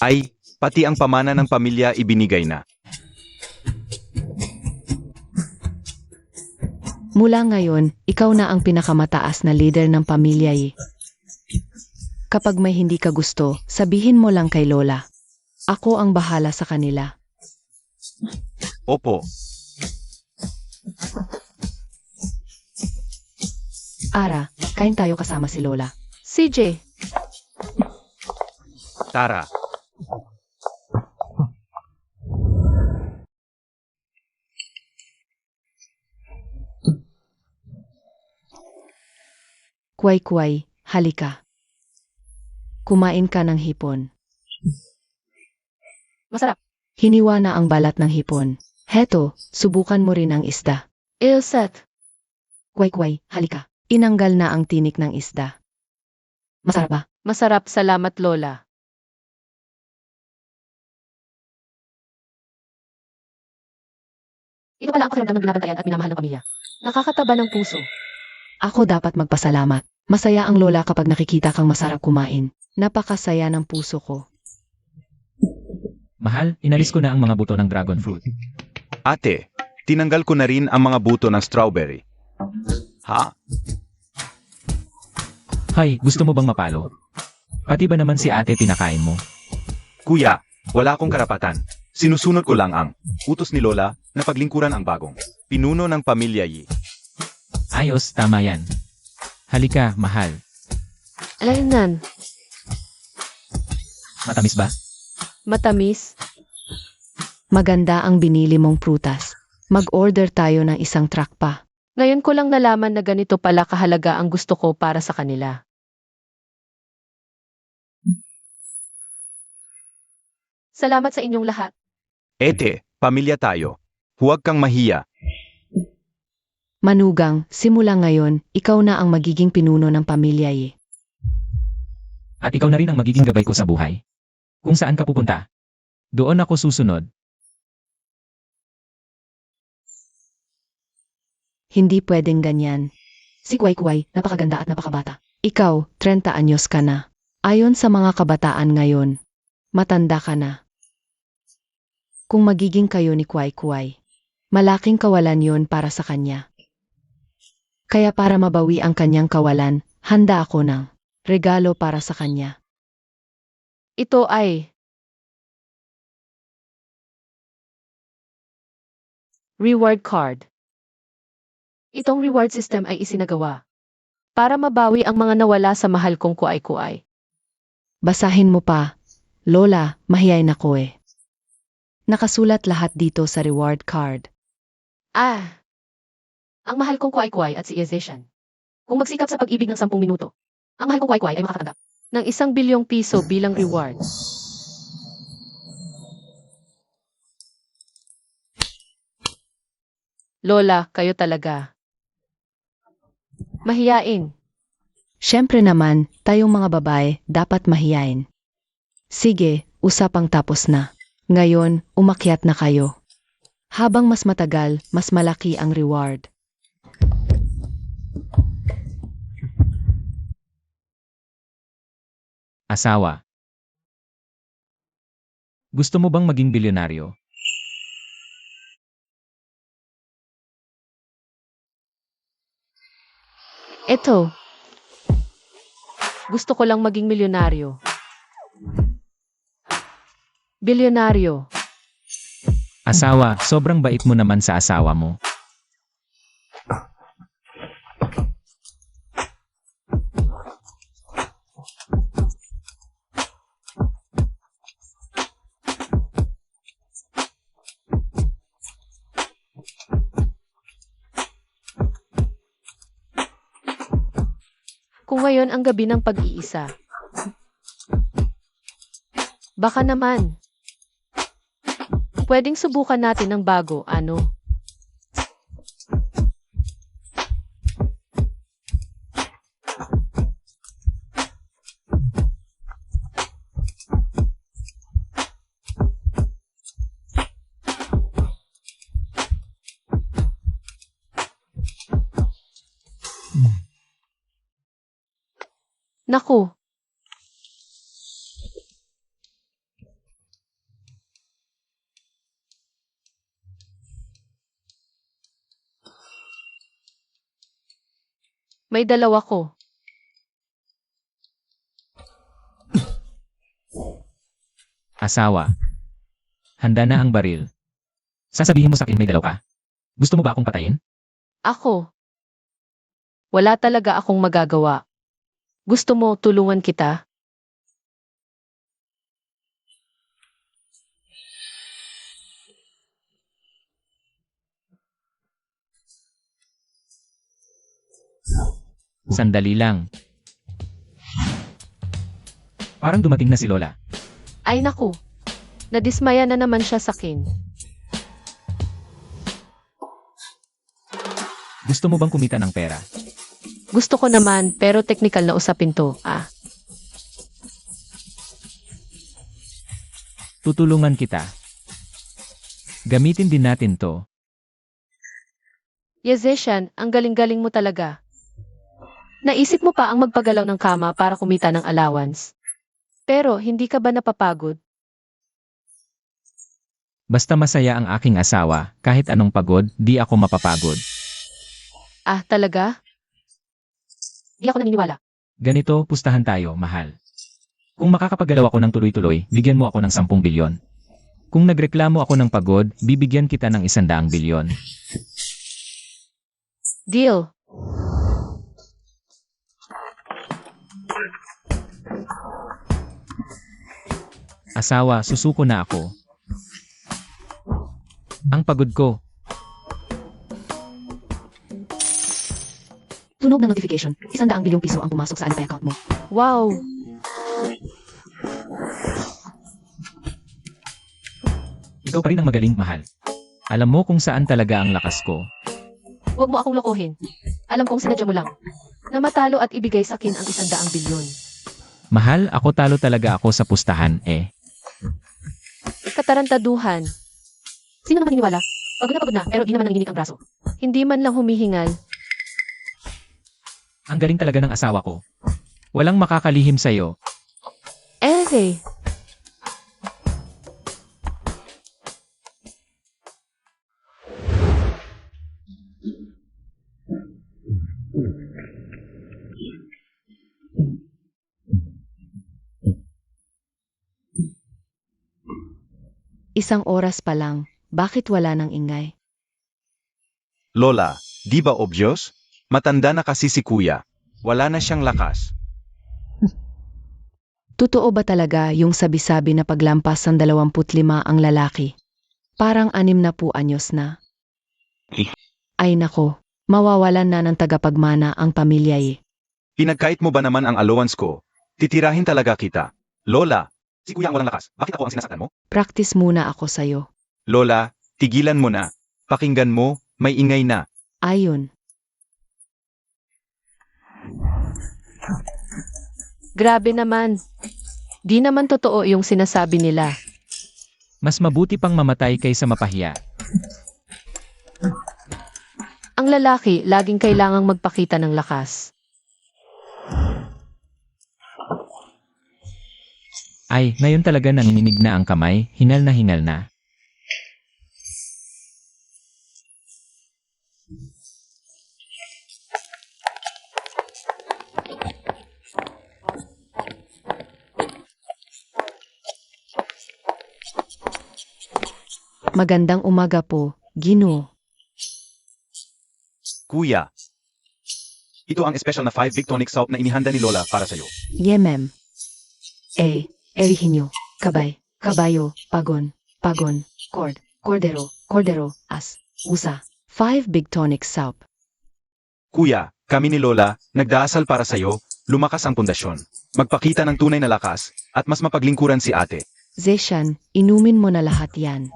Ay, pati ang pamana ng pamilya ibinigay na. Mula ngayon, ikaw na ang pinakamataas na leader ng pamilya eh. Kapag may hindi ka gusto, sabihin mo lang kay Lola. Ako ang bahala sa kanila. Opo, Ara, kain tayo kasama si Lola. CJ, Tara. Kuway-kuway, halika. Kumain ka ng hipon. masarap. Hiniwa na ang balat ng hipon. Heto, subukan mo rin ang isda. Ilset, Kuway-kuway, halika. Inanggal na ang tinik ng isda. Masarap ba? masarap, salamat Lola. Ito pala ang pakiramdam ng binabantayan at minamahal ng pamilya. Nakakataba ng puso. Ako dapat magpasalamat. Masaya ang Lola kapag nakikita kang masarap kumain. Napakasaya ng puso ko. Mahal, inalis ko na ang mga buto ng dragon fruit. Ate, tinanggal ko na rin ang mga buto ng strawberry. Ha? Hay, gusto mo bang mapalo? Pati ba naman si ate pinakain mo? Kuya, wala akong karapatan. Sinusunod ko lang ang utos ni Lola na paglingkuran ang bagong pinuno ng pamilya Yi. Ayos, tama yan. Halika, mahal. Alaynan, Matamis ba? matamis. Maganda ang binili mong prutas. Mag-order tayo ng isang truck pa. Ngayon ko lang nalaman na ganito pala kahalaga ang gusto ko para sa kanila. Salamat sa inyong lahat. Ete, pamilya tayo. Huwag kang mahiya. Manugang, simula ngayon, ikaw na ang magiging pinuno ng pamilya eh. At ikaw na rin ang magiging gabay ko sa buhay. Kung saan ka pupunta, doon ako susunod. Hindi pwedeng ganyan. Si Kuway-Kuway, napakaganda at napakabata. Ikaw, 30 anyos ka na. Ayon sa mga kabataan ngayon, matanda ka na. Kung magiging kayo ni Kuway-Kuway, malaking kawalan yon para sa kanya. Kaya para mabawi ang kanyang kawalan, handa ako ng regalo para sa kanya. Ito ay reward card. Itong reward system ay isinagawa para mabawi ang mga nawala sa mahal kong kuay-kuay. Basahin mo pa. Lola, mahiyain ako eh. Nakasulat lahat dito sa reward card. Ang mahal kong kuay-kuay at si Ezeshan. Kung magsikap sa pag-ibig ng 10 minuto, ang mahal kong kuay-kuay ay makakatanggap ng 1 bilyong piso bilang reward. Lola, kayo talaga. Mahiyain. Siyempre naman, tayong mga babae, dapat mahiyain. Sige, usapang tapos na. Ngayon, umakyat na kayo. Habang mas matagal, mas malaki ang reward. Asawa. Gusto mo bang maging bilyonaryo? Eto. Gusto ko lang maging milyonaryo. Bilyonaryo. Asawa, sobrang bait mo naman sa asawa mo. Kung ngayon ang gabi ng pag-iisa. Baka naman. Pwedeng subukan natin ng bago, ano? Naku, may dalawa ko. Asawa. Handa na ang baril. Sasabihin mo sa akin may dalaw ka? Gusto mo ba akong patayin? Ako. Wala talaga akong magagawa. Gusto mo tulungan kita? Sandali lang. Parang dumating na si Lola. Ay naku, nadismaya na naman siya sa akin. Gusto mo bang kumita ng pera? Gusto ko naman, pero technical na usapin to. Tutulungan kita. Gamitin din natin to. Yazeshan, ang galing-galing mo talaga. Naisip mo pa ang magpagalaw ng kama para kumita ng allowance. Pero hindi ka ba napapagod? Basta masaya ang aking asawa, kahit anong pagod, di ako mapapagod. Talaga? Di ako naniniwala. Ganito, pustahan tayo, mahal. Kung makakapagalaw ako ng tuloy-tuloy, bigyan mo ako ng 10 bilyon. Kung nagreklamo ako ng pagod, bibigyan kita ng 100 bilyon. Deal. Asawa, susuko na ako. Ang pagod ko. Tunog ng notification. 100 bilyong piso ang pumasok sa Alipay account mo. Wow. Ikaw pa rin ang magaling, mahal. Alam mo kung saan talaga ang lakas ko. Huwag mo akong lokohin. Alam kong sinadya mo lang. Na matalo at ibigay sa akin ang 100 bilyon. Mahal, ako talo talaga ako sa pustahan, eh. Katarantaduhan. Sino naman naniniwala? Pagod na, pero di naman nanginginig ang braso. Hindi man lang humihingal. Ang galing talaga ng asawa ko. Walang makakalihim sa'yo. Eh. Isang oras pa lang, bakit wala nang ingay? Lola, di ba obvious? Matanda na kasi si kuya. Wala na siyang lakas. Totoo ba talaga yung sabi-sabi na paglampas ng 25 ang lalaki? Parang 60 anyos na. Ay nako, mawawalan na ng tagapagmana ang pamilya eh. Pinagkait mo ba naman ang allowance ko? Titirahin talaga kita. Lola, si kuya ang walang lakas. Bakit ako ang sinasaktan mo? Practice muna ako sa'yo. Lola, tigilan mo na. Pakinggan mo, may ingay na. Ayon. Grabe naman. Di naman totoo yung sinasabi nila. Mas mabuti pang mamatay kaysa mapahiya. Ang lalaki laging kailangang magpakita ng lakas. Ay, ngayon talaga nanginginig na ang kamay, hingal na hingal na. Magandang umaga po, Ginoo. Kuya, ito ang special na 5 big tonic soup na inihanda ni Lola para sa'yo. Yemem. Erihinyo. Kabay. Kabayo. Pagon. Pagon. Cordero. Cordero. Usa. 5 big tonic soup. Kuya, kami ni Lola, nagdaasal para sa'yo, lumakas ang pundasyon. Magpakita ng tunay na lakas, at mas mapaglingkuran si ate. Zeshan, inumin mo na lahat yan.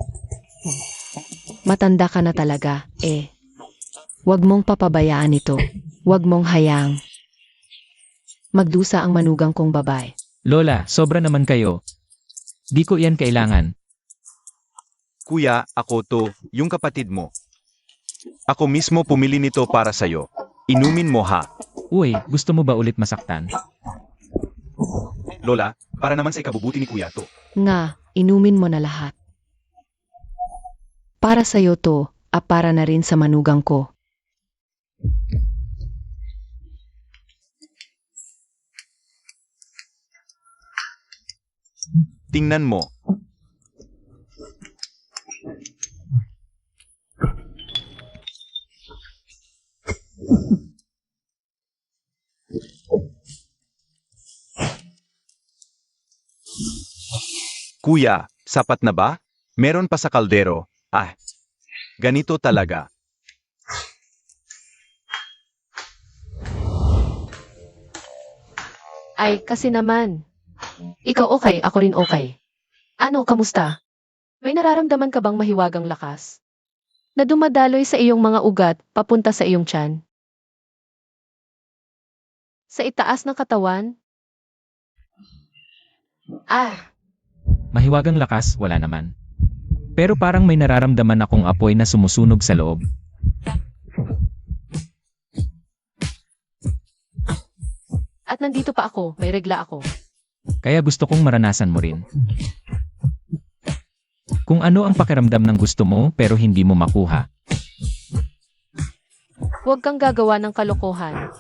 Matanda ka na talaga, Huwag mong papabayaan ito. Huwag mong hayang magdusa ang manugang kong babae. Lola, sobra naman kayo. Di ko yan kailangan. Kuya, ako to, yung kapatid mo. Ako mismo pumili nito para sa'yo. Inumin mo ha. Uy, gusto mo ba ulit masaktan? Lola, para naman sa ikabubuti ni Kuya to. Nga, inumin mo na lahat. Para sa'yo to, para na rin sa manugang ko. Tingnan mo. Kuya, sapat na ba? Meron pa sa kaldero. Ganito talaga. Ay, kasi naman. Ikaw okay, ako rin okay. Ano, kamusta? May nararamdaman ka bang mahiwagang lakas? Na dumadaloy sa iyong mga ugat, papunta sa iyong tiyan? Sa itaas ng katawan? Mahiwagang lakas, wala naman. Pero parang may nararamdaman akong apoy na sumusunog sa loob. At nandito pa ako, may regla ako. Kaya gusto kong maranasan mo rin. Kung ano ang pakiramdam ng gusto mo pero hindi mo makuha. Huwag kang gagawa ng kalokohan.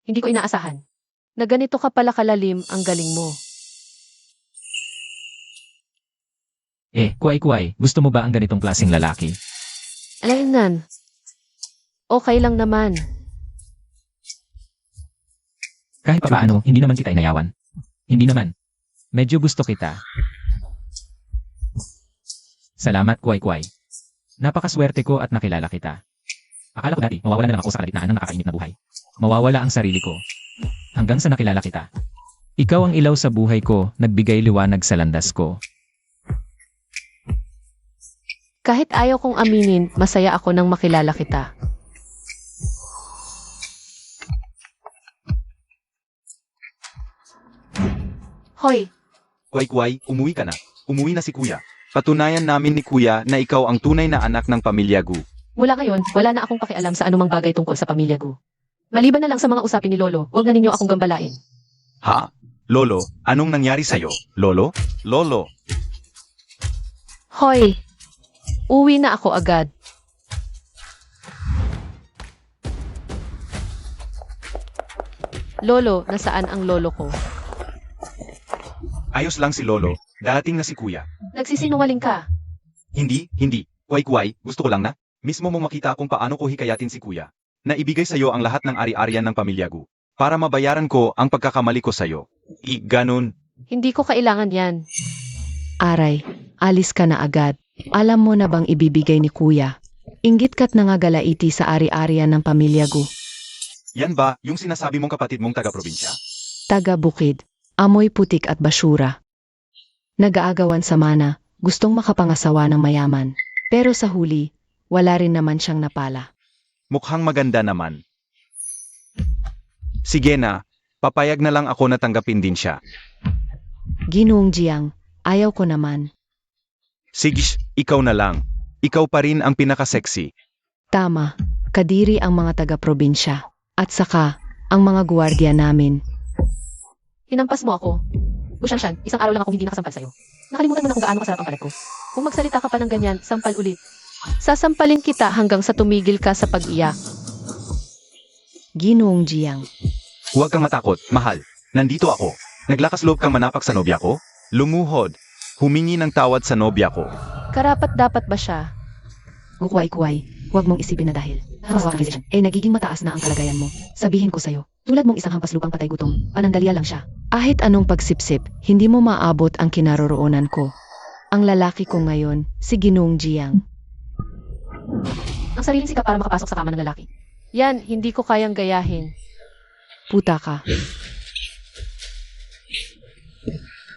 Hindi ko inaasahan na ganito ka pala kalalim ang galing mo. Kuway-kuway, gusto mo ba ang ganitong klaseng lalaki? Alaynan. Okay lang naman. Kahit paano, hindi naman kita inayawan. Hindi naman. Medyo gusto kita. Salamat, kuway-kuway. Napakaswerte ko at nakilala kita. Akala ko dati, mawawala na lang ako sa kalagitnaan ng nakakainit na buhay. Mawawala ang sarili ko. Hanggang sa nakilala kita. Ikaw ang ilaw sa buhay ko, nagbigay liwanag sa landas ko. Kahit ayaw kong aminin, masaya ako nang makilala kita. Hoy, Kway-kway, umuwi ka na. Umuwi na si Kuya. Patunayan namin ni Kuya na ikaw ang tunay na anak ng pamilya Gu. mula ngayon, wala na akong pakialam sa anumang bagay tungkol sa pamilya ko. Maliban na lang sa mga usapin ni Lolo, huwag na ninyo akong gambalain. Ha? Lolo, anong nangyari sa'yo? Lolo? Lolo? Hoy, uwi na ako agad. Lolo, nasaan ang lolo ko? Ayos lang si Lolo. Dating na si Kuya. Nagsisinungaling ka. Hindi. Kway-kway, gusto ko lang na. Mismo mong makita kung paano ko hikayatin si Kuya. Na ibigay sa'yo ang lahat ng ari-arian ng pamilya Gu. Para mabayaran ko ang pagkakamali ko sa'yo. Ganun. Hindi ko kailangan yan. Aray, alis ka na agad. Alam mo na bang ibibigay ni kuya? Inggit ka't nangagalaiti sa ari-arian ng pamilya Gu. Yan ba yung sinasabi mong kapatid mong taga-probinsya? Taga-bukid, amoy putik at basura. Nag-aagawan sa mana, gustong makapangasawa ng mayaman. Pero sa huli, wala rin naman siyang napala. Mukhang maganda naman. Sige na, papayag na lang ako na tanggapin din siya. Ginoong Jiang, ayaw ko naman. Sige, ikaw na lang. Ikaw pa rin ang pinaka-sexy. Tama, kadiri ang mga taga-probinsya. At saka, ang mga guwardiya namin. Hinampas mo ako. Gusyansyan, isang araw lang ako hindi nakasampal sa'yo. Nakalimutan mo na kung gaano kasarap ang palat ko. Kung magsalita ka pa ng ganyan, sampal ulit. Sasampalin kita hanggang sa tumigil ka sa pag-iyak. Ginoong Jiang, Huwag kang matakot, mahal. Nandito ako. Naglakas loob kang manapak sa nobya ko? Lumuhod. Humingi ng tawad sa nobya ko. Karapat-dapat ba siya? kukway-kuway, huwag mong isipin na dahil. Nagiging mataas na ang kalagayan mo. Sabihin ko sa'yo, tulad mong isang hampas lupang patay gutom, panandaliya lang siya. Ahit anong pagsipsip, hindi mo maabot ang kinaroroonan ko. Ang lalaki ko ngayon, si Ginoong Jiang. Ang sariling sikap para makapasok sa kama ng lalaki. Yan, hindi ko kayang gayahin. Puta ka.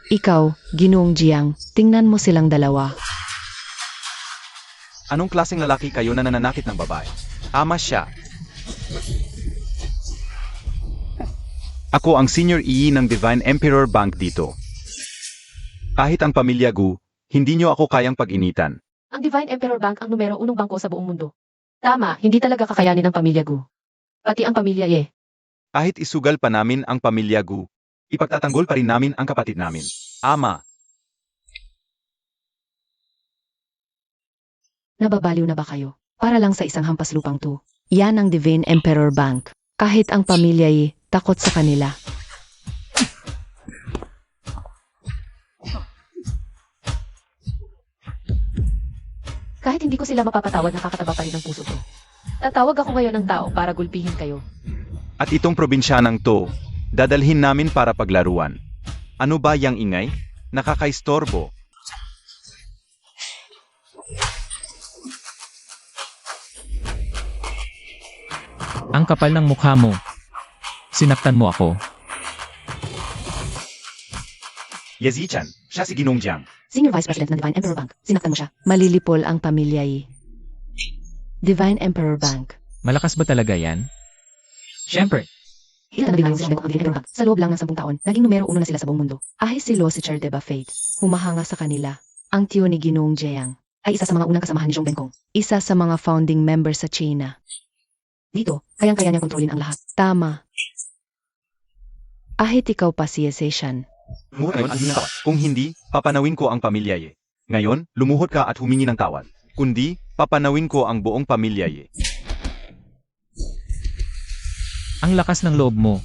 Ikaw, Ginoong Jiang, tingnan mo silang dalawa. Anong klaseng lalaki kayo na nananakit ng babae? Ama siya. Ako ang Senior EE ng Divine Emperor Bank dito. Kahit ang pamilya Gu, hindi nyo ako kayang pag-initan. Ang Divine Emperor Bank ang numero 1 bangko sa buong mundo. Tama, hindi talaga kakayanin ng pamilya Gu. Pati ang pamilya Ye. Kahit isugal pa namin ang pamilya Gu, ipagtatanggol pa rin namin ang kapatid namin. Ama, Nababaliw na ba kayo? Para lang sa isang hampas lupang to. Yan ang Divine Emperor Bank. Kahit ang pamilya takot sa kanila. Kahit hindi ko sila mapapatawad, nakakataba pa rin ang puso ko. Tatawag ako ngayon ng tao para gulpihin kayo. at itong probinsyanang to, dadalhin namin para paglaruan. Ano ba yang ingay? Nakakaistorbo. Ang kapal ng mukha mo. Sinaktan mo ako. Yazichan, siya si Ginong Jiang. Senior Vice President ng Divine Emperor Bank. Sinaktan mo siya. Malilipol ang pamilya Divine Emperor Bank. Malakas ba talaga yan? Siyempre. Hilta na bilang si Divine Emperor Bank. Sa loob lang ng 10 taon, naging numero 1 na sila sa buong mundo. Ahis si Losicher de Buffet. Humahanga sa kanila. Ang tiyo ni Ginoong Jiang ay isa sa mga unang kasamahan ni Zhong Benkong. Isa sa mga founding members sa China. Dito, kayang-kaya niyang kontrolin ang lahat. Tama. Ahit ikaw pa si Yeseshan. Kung hindi, papanawin ko ang pamilya ye. Ngayon, lumuhod ka at humingi ng tawad. Kundi, papanawin ko ang buong pamilya ye. Ang lakas ng loob mo.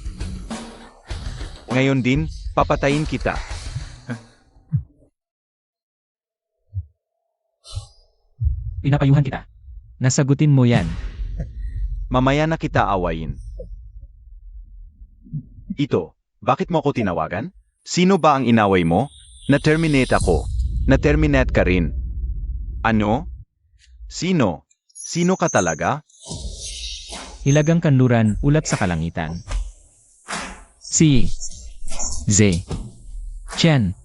Ngayon din, papatayin kita. Pinapayuhan kita. Nasagutin mo yan. Mamaya na kita awayin. Ito, bakit mo ako tinawagan? Sino ba ang inaway mo? Na-terminate ako. Na-terminate ka rin. Ano? Sino? Sino ka talaga? Hilagang kanluran, ulat sa kalangitan. Si Z. Chen.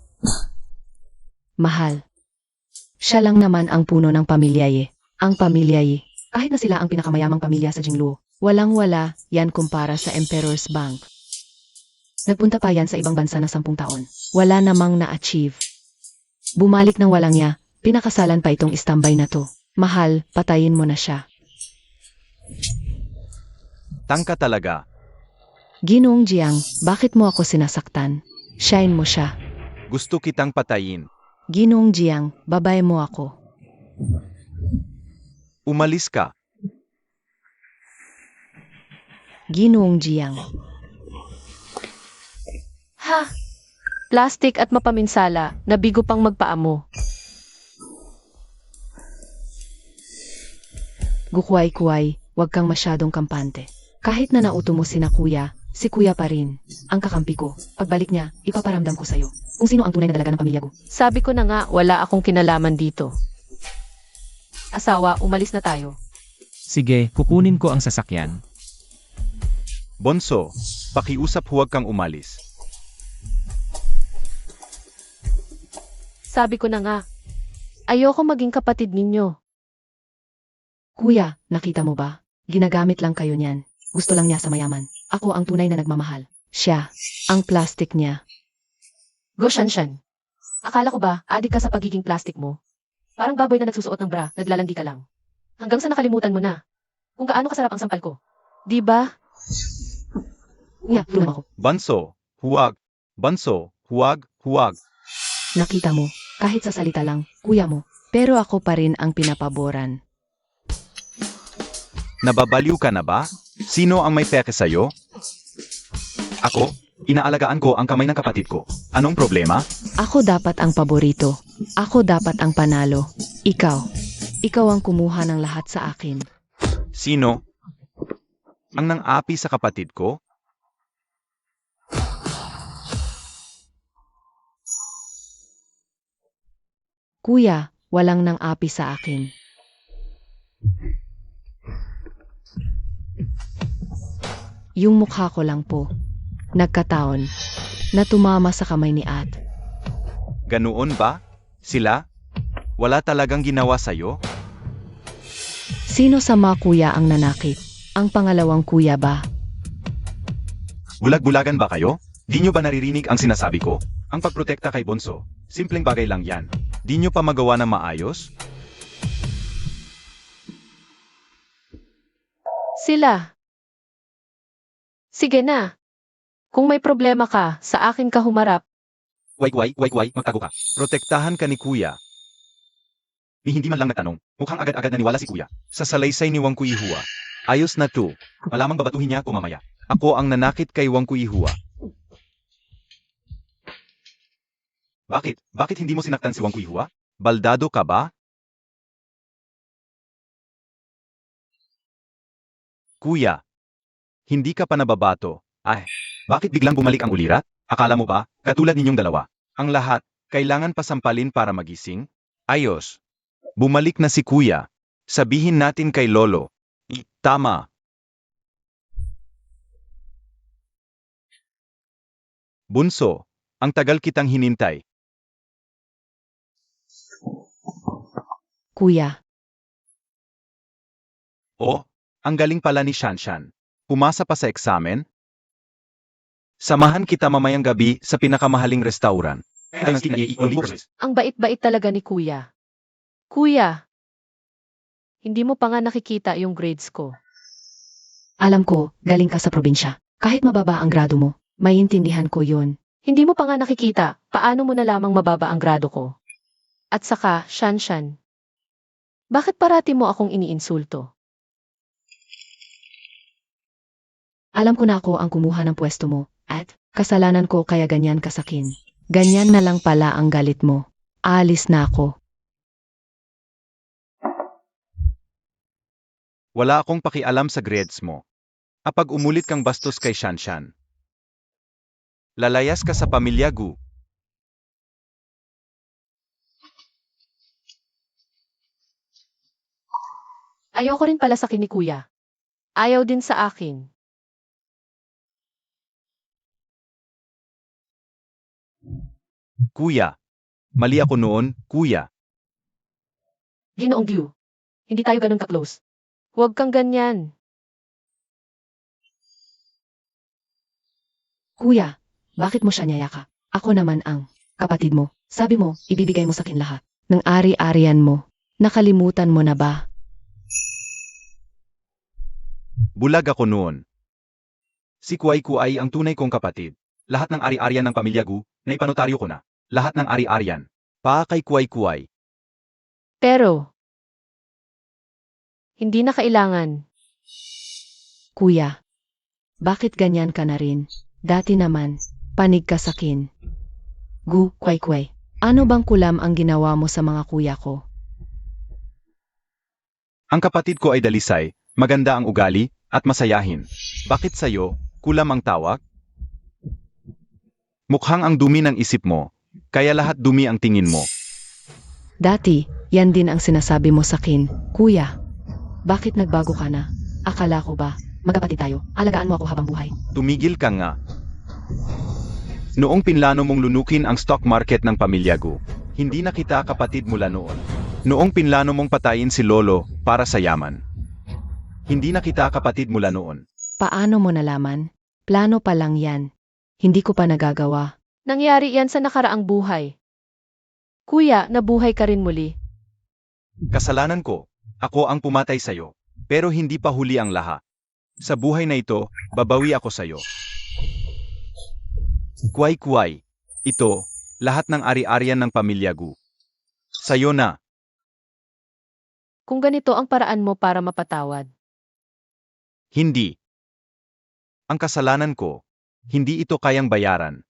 Mahal. Siya lang naman ang puno ng pamilya Ang pamilya kahit na sila ang pinakamayamang pamilya sa Jingluo, walang-wala yan kumpara sa Emperor's Bank. Nagpunta pa yan sa ibang bansa ng 10 taon. Wala namang na-achieve. Bumalik ng walang niya, pinakasalan pa itong istambay na to. Mahal, patayin mo na siya. Tangka talaga. Ginoong Jiang, bakit mo ako sinasaktan? Shine mo siya. Gusto kitang patayin. Ginoong Jiang, babay mo ako. Umalis ka. Ginoong Jiang. Ha? Plastic at mapaminsala, nabigo pang magpaamo. Gukway-kuway, wag kang masyadong kampante. Kahit na nauto mo sina kuya, Si kuya pa rin. Ang kakampi ko. Pagbalik niya, ipaparamdam ko sa'yo. Kung sino ang tunay na dalaga ng pamilya ko. Sabi ko na nga, wala akong kinalaman dito. Asawa, umalis na tayo. Sige, kukunin ko ang sasakyan. Bonso, pakiusap huwag kang umalis. Sabi ko na nga, ayoko maging kapatid ninyo. Kuya, nakita mo ba? Ginagamit lang kayo niyan. Gusto lang niya sa mayaman. Ako ang tunay na nagmamahal. Siya, ang plastic niya. Go, Shanshan. Akala ko ba, adik ka sa pagiging plastic mo? Parang baboy na nagsusuot ng bra, naglalandi ka lang. Hanggang sa nakalimutan mo na. Kung gaano kasarap ang sampal ko. Di ba? Kuya, tulungan ako. Banso, huwag. Banso, huwag, huwag. Nakita mo, kahit sa salita lang, kuya mo. Pero ako pa rin ang pinapaboran. Nababaliw ka na ba? Sino ang may peke sa'yo? Ako? Inaalagaan ko ang kamay ng kapatid ko. Anong problema? Ako dapat ang paborito. Ako dapat ang panalo. Ikaw. Ikaw ang kumuha ng lahat sa akin. Sino? Ang nang-api sa kapatid ko? Kuya, walang nang api sa akin. Yung mukha ko lang po. Nagkataon na tumama sa kamay ni At. Ganoon ba? Sila? Wala talagang ginawa sa'yo? Sino sa mga kuya ang nanakit? Ang pangalawang kuya ba? Bulag-bulagan ba kayo? Di nyo ba naririnig ang sinasabi ko? Ang pagprotekta kay Bonso, simpleng bagay lang yan. Di nyo pa magawa ng maayos? Sila. Sige na. Kung may problema ka, sa akin ka humarap. Wait, magtago ka. Protektahan ka ni Kuya. Ni hindi man lang natanong, mukhang agad-agad naniwala si Kuya. Sa salaysay ni Wang Kuihua. Ayos na to. Malamang babatuhin niya ako mamaya. Ako ang nanakit kay Wang Kuihua. Bakit? Bakit hindi mo sinaktan si Wang Kuihua? Baldado ka ba? Kuya, hindi ka pa nababato. Ay, bakit biglang bumalik ang ulira? Akala mo ba, katulad ninyong dalawa, ang lahat, kailangan pasampalin para magising? Ayos. Bumalik na si Kuya. Sabihin natin kay Lolo. Tama. Bunso, ang tagal kitang hinintay. Kuya, Oh, ang galing pala ni Shanshan. Pumasa pa sa eksamen? Samahan kita mamayang gabi sa pinakamahaling restaurant. Ang bait-bait talaga ni Kuya. Kuya, hindi mo pa nga nakikita yung grades ko. alam ko, galing ka sa probinsya. Kahit mababa ang grado mo, maiintindihan ko yun. Hindi mo pa nga nakikita, paano mo na lamang mababa ang grado ko? At saka, Shanshan, bakit parati mo akong iniinsulto? Alam ko na ako ang kumuha ng pwesto mo, at kasalanan ko kaya ganyan ka sakin. Ganyan na lang pala ang galit mo. Aalis na ako. Wala akong pakialam sa grades mo. Apag umulit kang bastos kay Shanshan. Lalayas ka sa pamilya Gu. Ayoko rin pala sa ni Kuya. Ayaw din sa akin. Kuya. Mali ako noon, Kuya. Ginoong Gyu, hindi tayo ganun ka-close. Huwag kang ganyan. Kuya, bakit mo siya niyayaka? Ako naman ang kapatid mo. Sabi mo, ibibigay mo sa akin lahat. Ng ari-arian mo. Nakalimutan mo na ba? Bulag ako noon. Si Kuay-Kuay ang tunay kong kapatid. Lahat ng ari-arian ng pamilya Gu, na ipanotaryo ko na. Lahat ng ari-arian. Pa kay Kuay-Kuay. Pero, hindi na kailangan. Kuya, bakit ganyan ka na rin? Dati naman, panig ka sakin. Gu, kway-kway. Ano bang kulam ang ginawa mo sa mga kuya ko? Ang kapatid ko ay dalisay, maganda ang ugali, at masayahin. Bakit sayo, Kulam ang tawag? Mukhang ang dumi ng isip mo, kaya lahat dumi ang tingin mo. Dati, yan din ang sinasabi mo sa akin, kuya. Bakit nagbago ka na? Akala ko ba, magkapatid tayo, alagaan mo ako habang buhay. Tumigil ka nga. Noong pinlano mong lunukin ang stock market ng pamilya Gu, hindi na kita kapatid mula noon. Noong pinlano mong patayin si Lolo para sa yaman, hindi na kita kapatid mula noon. Paano mo nalaman? Plano pa lang yan. Hindi ko pa nagagawa. Nangyari yan sa nakaraang buhay. Kuya, nabuhay ka rin muli. Kasalanan ko, ako ang pumatay sa'yo, pero hindi pa huli ang lahat. Sa buhay na ito, babawi ako sa'yo. Kuway-kuway, ito, lahat ng ari-arian ng pamilya Gu. Sa'yo na. Kung ganito ang paraan mo para mapatawad. Hindi. Ang kasalanan ko, hindi ito kayang bayaran.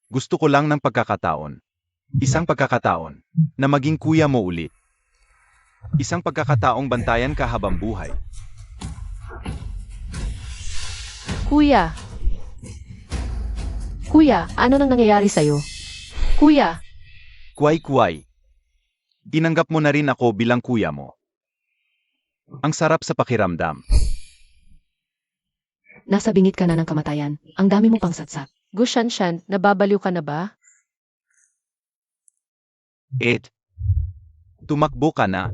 Gusto ko lang ng pagkakataon. Isang pagkakataon, na maging kuya mo ulit. Isang pagkakataong bantayan ka habang buhay. Kuya! Kuya, ano nang nangyayari sa'yo? Kuya! Kuway-kuway. Tinanggap mo na rin ako bilang kuya mo. Ang sarap sa pakiramdam. Nasa bingit ka na ng kamatayan. Ang dami mong pangsatsat. Gushanshan, nababaliw ka na ba? Ed, tumakbo ka na.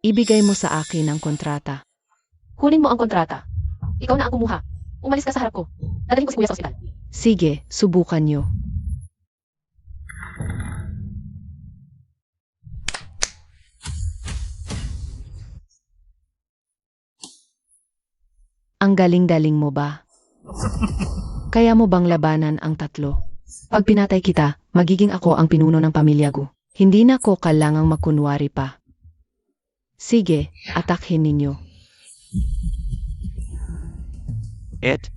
Ibigay mo sa akin ang kontrata. Kunin mo ang kontrata. Ikaw na ang kumuha. Umalis ka sa harap ko. Dadaling ko si kuya sa ospital. Sige, subukan nyo. Ang galing-galing mo ba? Kaya mo bang labanan ang tatlo? Pag pinatay kita, magiging ako ang pinuno ng pamilya Gu. Hindi na ko kailangang magkunwari pa. Sige, atakhin ninyo. Ed,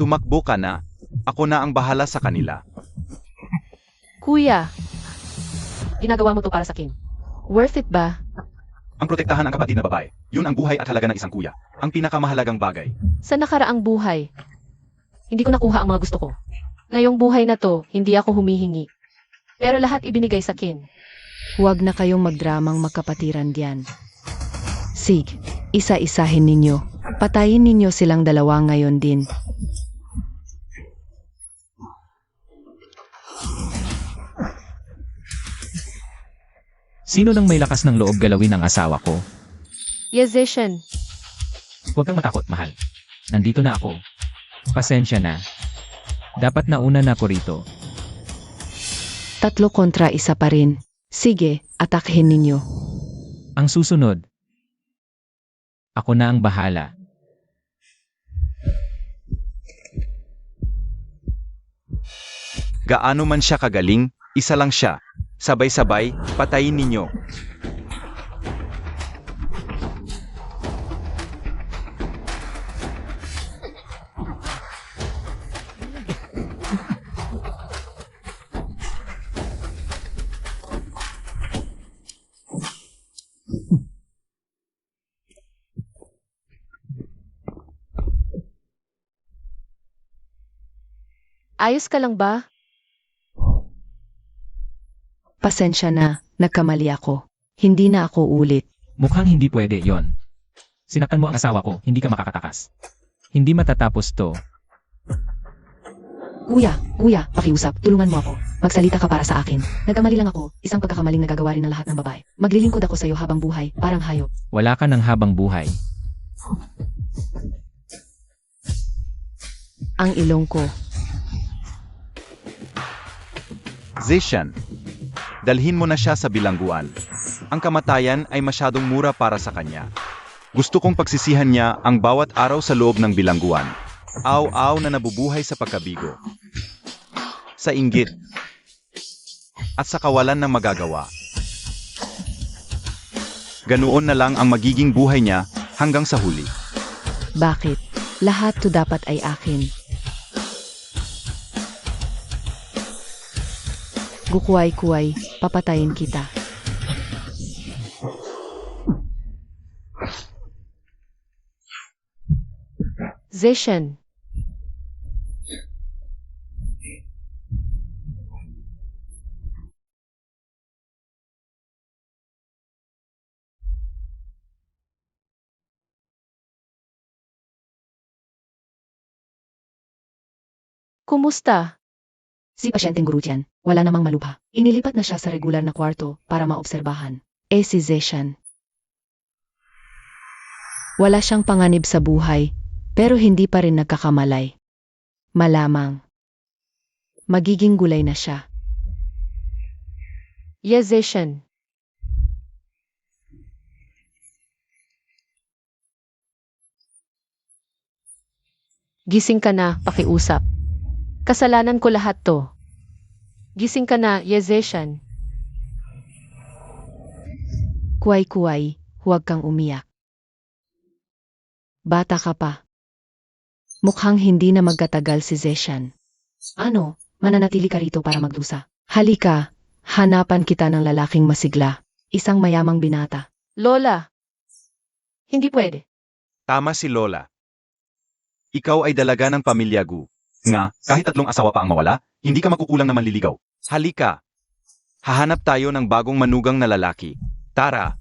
tumakbo ka na. Ako na ang bahala sa kanila. Kuya! Ginagawa mo to para sa akin. Worth it ba? Ang protektahan ng kapatid na babae, yun ang buhay at halaga ng isang kuya. Ang pinakamahalagang bagay. Sa nakaraang buhay, hindi ko nakuha ang mga gusto ko. Ngayong buhay na to, hindi ako humihingi. Pero lahat ibinigay sa akin. Huwag na kayong magdramang magkapatiran diyan. Sig, isa-isahin ninyo. Patayin ninyo silang dalawa ngayon din. Sino nang may lakas ng loob galawin ang asawa ko? Yazeshan, Huwag kang matakot, mahal. Nandito na ako. Pasensya na. Dapat nauna na ako rito. 3 kontra 1 pa rin. Sige, atakhin ninyo. Ang susunod. Ako na ang bahala. Gaano man siya kagaling, isa lang siya. Sabay-sabay, patayin ninyo. ayos ka lang ba? Pasensya na, nagkamali ako. Hindi na ako ulit. Mukhang hindi pwede yon. Sinaktan mo ang asawa ko, hindi ka makakatakas. Hindi matatapos to. Kuya, pakiusap, tulungan mo ako. Magsalita ka para sa akin. Nagkamali lang ako, isang pagkakamaling nagagawa rin ng lahat ng babae. Maglilingkod ako sa iyo habang buhay, parang hayop. Wala ka ng habang buhay. Ang ilong ko. Zishan, dalhin mo na siya sa bilangguan. Ang kamatayan ay masyadong mura para sa kanya. Gusto kong pagsisihan niya ang bawat araw sa loob ng bilangguan. Aw-aw na nabubuhay sa pagkabigo. Sa inggit. At sa kawalan ng magagawa. Ganoon na lang ang magiging buhay niya hanggang sa huli. Bakit? Lahat to dapat ay akin. Gukuway-kuway, papatayin kita. Zeshan, Kumusta? Si pasyenteng Gurutian, wala namang malubha. Inilipat na siya sa regular na kwarto para maobserbahan. Si Zeshan. Wala siyang panganib sa buhay, pero hindi pa rin nagkakamalay. Malamang. Magiging gulay na siya. Yazeshan. Gising ka na, pakiusap. Kasalanan ko lahat to. Gising ka na, Yazeshan. Kuway-kuway, huwag kang umiyak. Bata ka pa. Mukhang hindi na magkatagal si Zeshan. Ano, mananatili ka rito para magdusa? Halika, hanapan kita ng lalaking masigla, isang mayamang binata. Lola. Hindi pwede. Tama si Lola. Ikaw ay dalaga ng pamilya Gu. Nga, kahit 3 asawa pa ang mawala, hindi ka makukulang na manliligaw. Halika. Hahanap tayo ng bagong manugang na lalaki. Tara.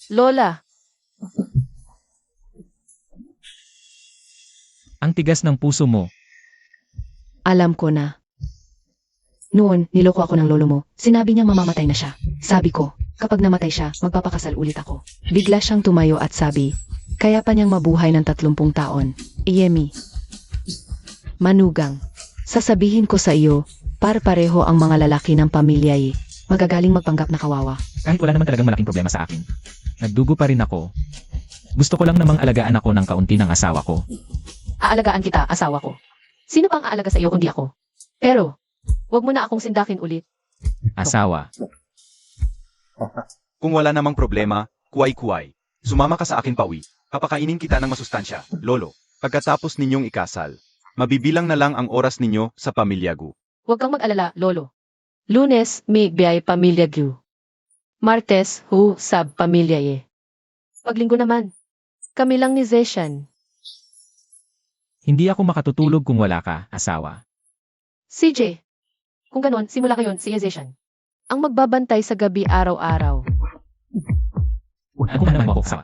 Lola. Ang tigas ng puso mo. Alam ko na. Noon, niloko ako ng lolo mo. Sinabi niyang mamamatay na siya. Sabi ko, kapag namatay siya, magpapakasal ulit ako. Bigla siyang tumayo at sabi, kaya pa niyang mabuhay ng 30 taon. Iyemi. Manugang. Sasabihin ko sa iyo, par-pareho ang mga lalaki ng pamilya magagaling magpanggap na kawawa. Kahit wala naman talagang malaking problema sa akin. Nagdugo pa rin ako. Gusto ko lang namang alagaan ako ng kaunti ng asawa ko. Aalagaan kita, asawa ko. Sino pang aalaga sa iyo kundi ako? Pero, wag mo na akong sindakin ulit. Asawa. Kung wala namang problema, kuway-kuway. Sumama ka sa akin pauwi. Papakainin kita ng masustansya, Lolo. Pagkatapos ninyong ikasal, mabibilang na lang ang oras ninyo sa pamilya Gu. Huwag kang mag-alala, Lolo. Lunes, may biyay pamilya Gu. Martes, sab pamilya ye. Paglinggo naman, kami lang ni Zeshan. Hindi ako makatutulog kung wala ka, asawa. CJ, kung ganon, simula ngayon si Zeshan. Ang magbabantay sa gabi araw-araw. Ano naman ako, asawa?